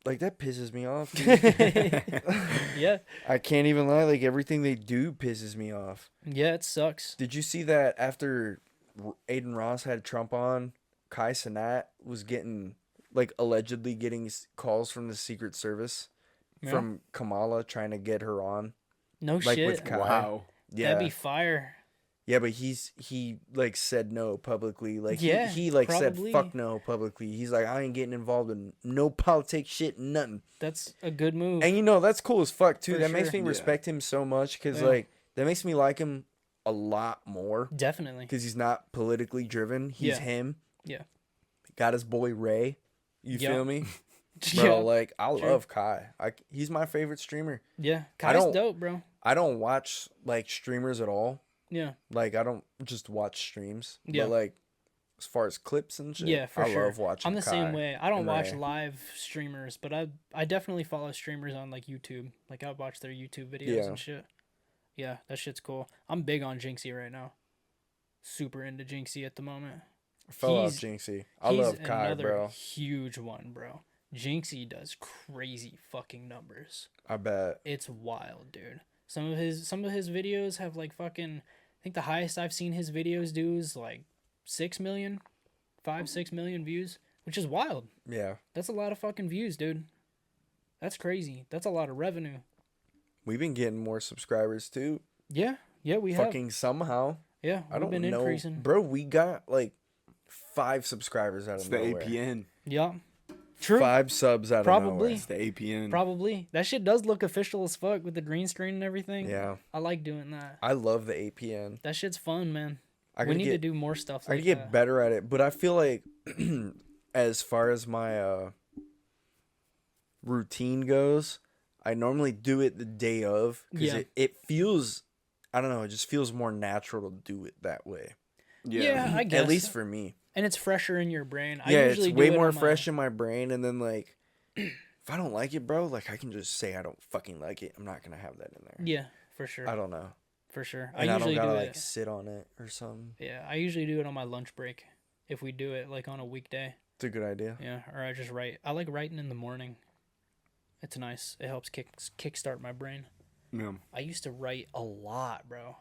like that pisses me off. Dude. Yeah. I can't even lie. Like everything they do pisses me off. Yeah, it sucks. Did you see that after Aiden Ross had Trump on, Kai Cenat was getting, like, allegedly getting calls from the Secret Service Yeah. from Kamala trying to get her on? No like shit. with Kai. Wow. Yeah. That'd be fire. Yeah, but he like said no publicly. Like Yeah, he like probably. said fuck no publicly. He's like, I ain't getting involved in no politics shit, nothing. That's a good move. And that's cool as fuck too. For That makes sure. me Yeah. respect him so much because Yeah. like that makes me like him a lot more Definitely. because he's not politically driven. He's Yeah. him. Yeah. Got his boy Ray. You Yeah. feel me, bro? Yeah. Like I True. love Kai. He's my favorite streamer. Yeah. I Kai's don't- dope, bro. I don't watch like streamers at all. Yeah. Like I don't just watch streams. Yeah. But like as far as clips and shit, Yeah, for I sure. love watching. I'm the Kai same way. I don't and watch Ray. live streamers, but I definitely follow streamers on like YouTube. Like I watch their YouTube videos Yeah. and shit. Yeah, that shit's cool. I'm big on Jinxie right now. Super into Jinxie at the moment. I fell off He's- Jinxie. I He's love Kai, another bro. huge one, bro. Jinxie does crazy fucking numbers. I bet. It's wild, dude. Some of his videos have like fucking, I think the highest I've seen his videos do is like 6 million, 6 million views, which is wild. Yeah. That's a lot of fucking views, dude. That's crazy. That's a lot of revenue. We've been getting more subscribers too. Yeah, we have. Fucking somehow. Yeah, I we've don't been know. increasing. Bro, we got like 5 subscribers out It's of the nowhere. APN. Yeah, true. 5 subs out Probably. of nowhere. It's the APN. Probably. That shit does look official as fuck with the green screen and everything. Yeah. I like doing that. I love the APN. That shit's fun, man. I We gotta need to get do more stuff I like gotta get that. better at it, but I feel like as far as my routine goes, I normally do it the day of because Yeah. it feels, I don't know, it just feels more natural to do it that way. Yeah, I guess. At least for me. And it's fresher in your brain. I Yeah, usually it's do way it more on my- fresh in my brain, and then like If I don't like it, bro, like I can just say I don't fucking like it. I'm not gonna have that in there. Yeah, for sure. I don't know. For sure. And I usually don't gotta do like sit on it or something. Yeah, I usually do it on my lunch break if we do it like on a weekday. It's a good idea. Yeah, or I just write. I like writing in the morning. It's nice. It helps kickstart my brain. Yeah. I used to write a lot, bro.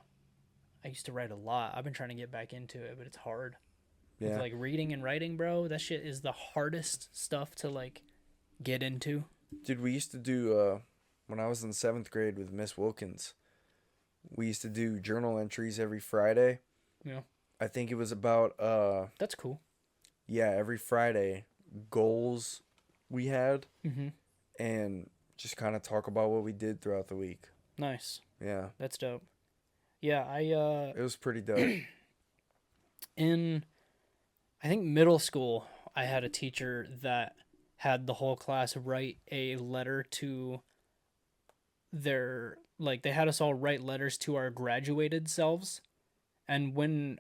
I've been trying to get back into it, but it's hard. Yeah. With, like reading and writing, bro, that shit is the hardest stuff to like get into. Dude, we used to do when I was in 7th grade with Miss Wilkins. We used to do journal entries every Friday. Yeah. I think it was about That's cool. yeah, every Friday goals we had Mm-hmm. and just kind of talk about what we did throughout the week. Nice. Yeah. That's dope. Yeah, It was pretty dope. in I think middle school, I had a teacher that had the whole class write a letter to their, like, they had us all write letters to our graduated selves. And when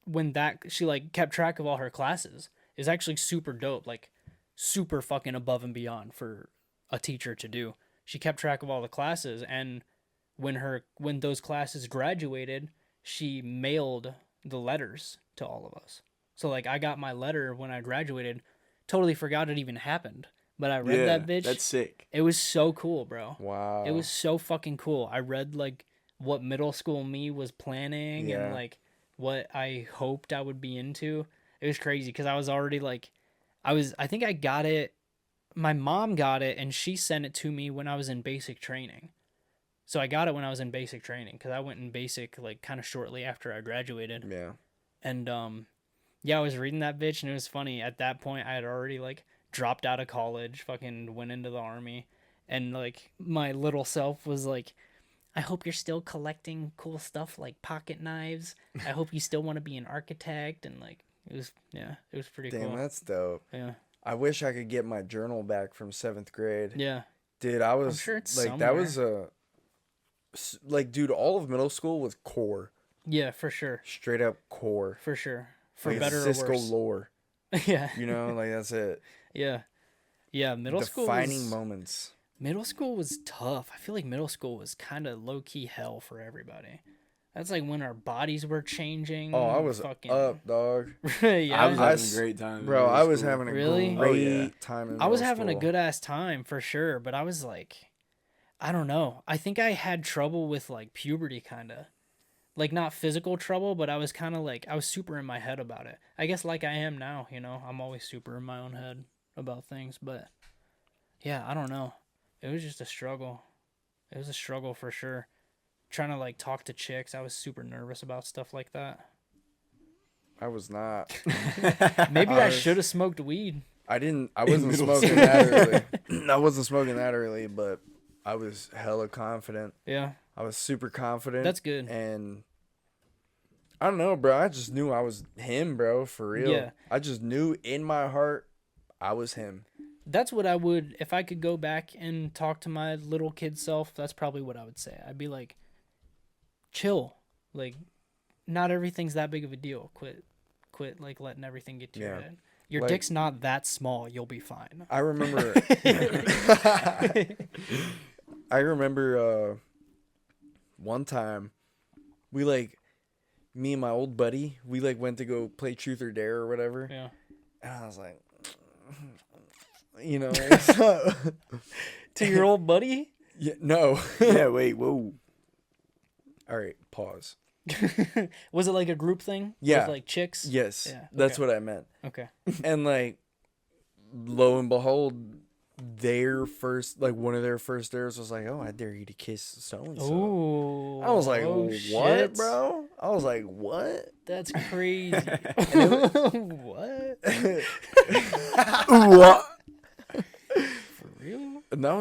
that, she like kept track of all her classes. Is actually super dope, like super fucking above and beyond for a teacher to do. She kept track of all the classes, and when those classes graduated, she mailed the letters to all of us. So like I got my letter when I graduated, totally forgot it even happened. But I read that bitch. That's sick. It was so cool, bro. Wow. It was so fucking cool. I read like what middle school me was planning and like what I hoped I would be into. It was crazy because I was already like, I think I got it. My mom got it and she sent it to me when I was in basic training. So I got it when I was in basic training because I went in basic like kind of shortly after I graduated. Yeah. And yeah, I was reading that bitch and it was funny. At that point, I had already like dropped out of college, fucking went into the army, and like my little self was like, I hope you're still collecting cool stuff like pocket knives. I hope you still want to be an architect. And like it was pretty cool. Damn, that's dope. Yeah. I wish I could get my journal back from 7th grade. Yeah. Dude, I was I'm sure it's like, somewhere. that was like, dude, all of middle school was core. Yeah, for sure. Straight up core. For sure. For like better Cisco or worse. lore. Yeah. You know, like that's it. Yeah. Yeah, middle Defining moments. Middle school was tough. I feel like middle school was kind of low-key hell for everybody. That's like when our bodies were changing. Oh, I was fucking up, dog. Yeah. I was I having s- a great time. in Bro, middle I was school. having a Really? great Oh, yeah. time in I was middle having a school. good ass time for sure, but I was like, I don't know. I think I had trouble with like puberty kind of. Like not physical trouble, but I was kind of like, I was super in my head about it. I guess like I am now, you know, I'm always super in my own head about things, but yeah, I don't know. It was just a struggle. It was a struggle for sure. Trying to like talk to chicks, I was super nervous about stuff like that. I was not. Maybe I I was- should have smoked weed. I wasn't middle smoking that early. I wasn't smoking that early, but I was hella confident. Yeah, I was super confident. that's good. And I don't know, bro. I just knew I was him, bro, for real. Yeah. I just knew in my heart I was him. That's what I would, if I could go back and talk to my little kid self, that's probably what I would say. I'd be like, chill. Like, not everything's that big of a deal. Quit like letting everything get to your Yeah. head. Your Like- dick's not that small. You'll be fine. I remember I remember one time we like me and my old buddy, we like went to go play truth or dare or whatever. Yeah. And I was like, you know, To your old buddy? yeah, no. Yeah, wait, whoa. All right, pause. Was it like a group thing? Yeah. With like chicks? Yes, Yeah, that's okay. what I meant. Okay. And like, lo and behold, their first, like one of their first dares was like, "Oh, I dare you to kiss so and so." Ooh. I was like, oh, "What, shit. bro?" I was like, "What?" That's crazy. What? What? For real? And that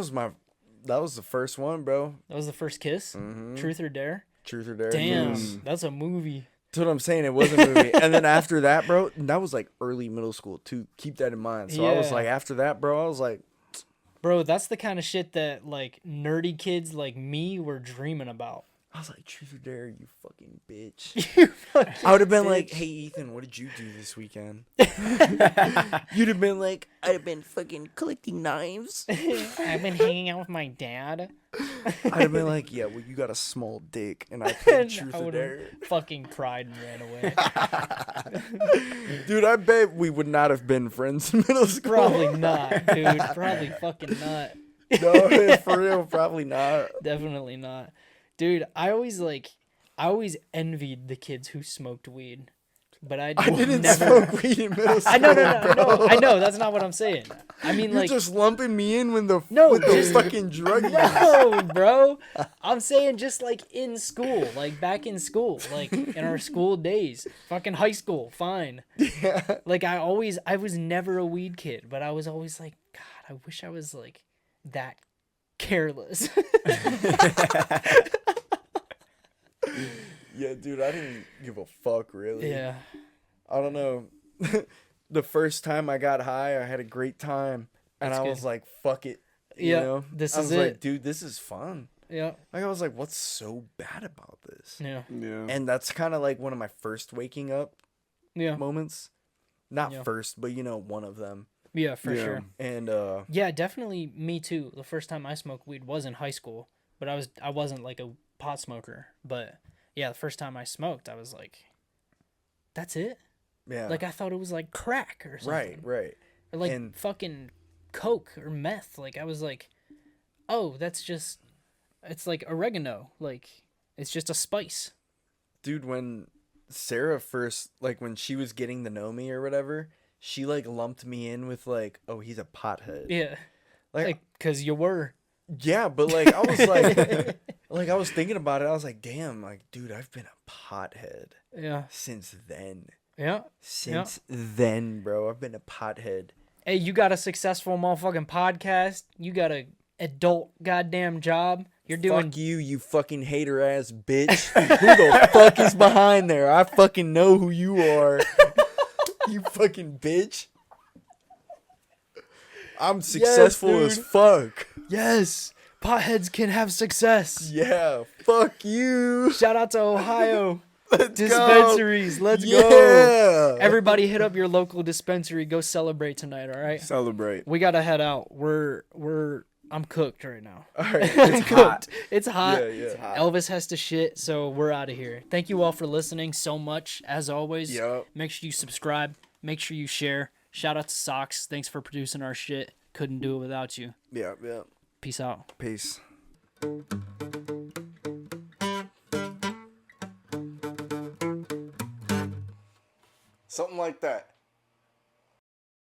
was the first one, bro. That was the first kiss? Mhm. Truth or dare? Truth or dare. Damn. Yes. That's a movie. That's what I'm saying. It was a movie. And then after that, bro, that was like early middle school too. Keep that in mind. So I was Yeah. like, after that, bro, I was like, Bro, that's the kind of shit that like nerdy kids like me were dreaming about. I was like, truth or dare, you fucking bitch. You fucking I would have been like, bitch. hey, Ethan, what did you do this weekend? You'd have been like, I'd have been fucking collecting knives. I've been hanging out with my dad. I'd have been like, yeah, well, you got a small dick. And I played truth I or would dare. have fucking cried and ran away. Dude, I bet we would not have been friends in middle school. Probably not, dude. Probably fucking not. No, for real, probably not. Definitely not. Dude, I always envied the kids who smoked weed. But I didn't never smoke weed in middle school. I know, no. I know, that's not what I'm saying. I mean, You're like, just lumping me in with the just- fucking drug use. no, bro. I'm saying just like in school, like back in school, like in our school days, fucking high school, fine. Yeah. Like I was never a weed kid, but I was always like, God, I wish I was like that careless. Yeah, dude, I didn't give a fuck, really. Yeah. I don't know. The first time I got high, I had a great time. And That's I good. was like, fuck it. You Yeah, know? this I is was like, it. dude, this is fun. Yeah. Like, I was like, what's so bad about this? Yeah. Yeah. And that's kind of like one of my first waking up Yeah. moments. Not Yeah. first, but, you know, one of them. Yeah, for Yeah. sure. And, Yeah, definitely me too. The first time I smoked weed was in high school, but I wasn't like a pot smoker, but yeah, the first time I smoked, I was like, that's it? yeah. Like I thought it was like crack or something. Right. Or like And- fucking coke or meth. Like I was like, "Oh, it's like oregano. Like it's just a spice." Dude, when Sarah first, like, when she was getting to know me or whatever, she, like, lumped me in with, like, oh, he's a pothead. Yeah. Like, Like cuz you were. yeah, but, like, I was, like, like, I was thinking about it. I was like, damn, like, dude, I've been a pothead Yeah. since then. Yeah. Since then, bro, I've been a pothead. Hey, you got a successful motherfucking podcast. You got a adult goddamn job. You're doing Fuck you, you fucking hater ass bitch. Who the fuck is behind there? I fucking know who you are. You fucking bitch. I'm successful as dude. fuck. Yes, potheads can have success. Yeah, fuck you. Shout out to Ohio Let's dispensaries. Let's go. go. Yeah. Everybody hit up your local dispensary. Go celebrate tonight, all right? Celebrate. We got to head out. I'm cooked right now. All right. It's cooked. It's hot. Yeah, yeah. It's hot. Elvis has to shit, so we're out of here. Thank you all for listening so much. As always, Yup. make sure you subscribe. Make sure you share. Shout out to Socks. Thanks for producing our shit. Couldn't do it without you. Yeah. Peace out. Peace. Something like that.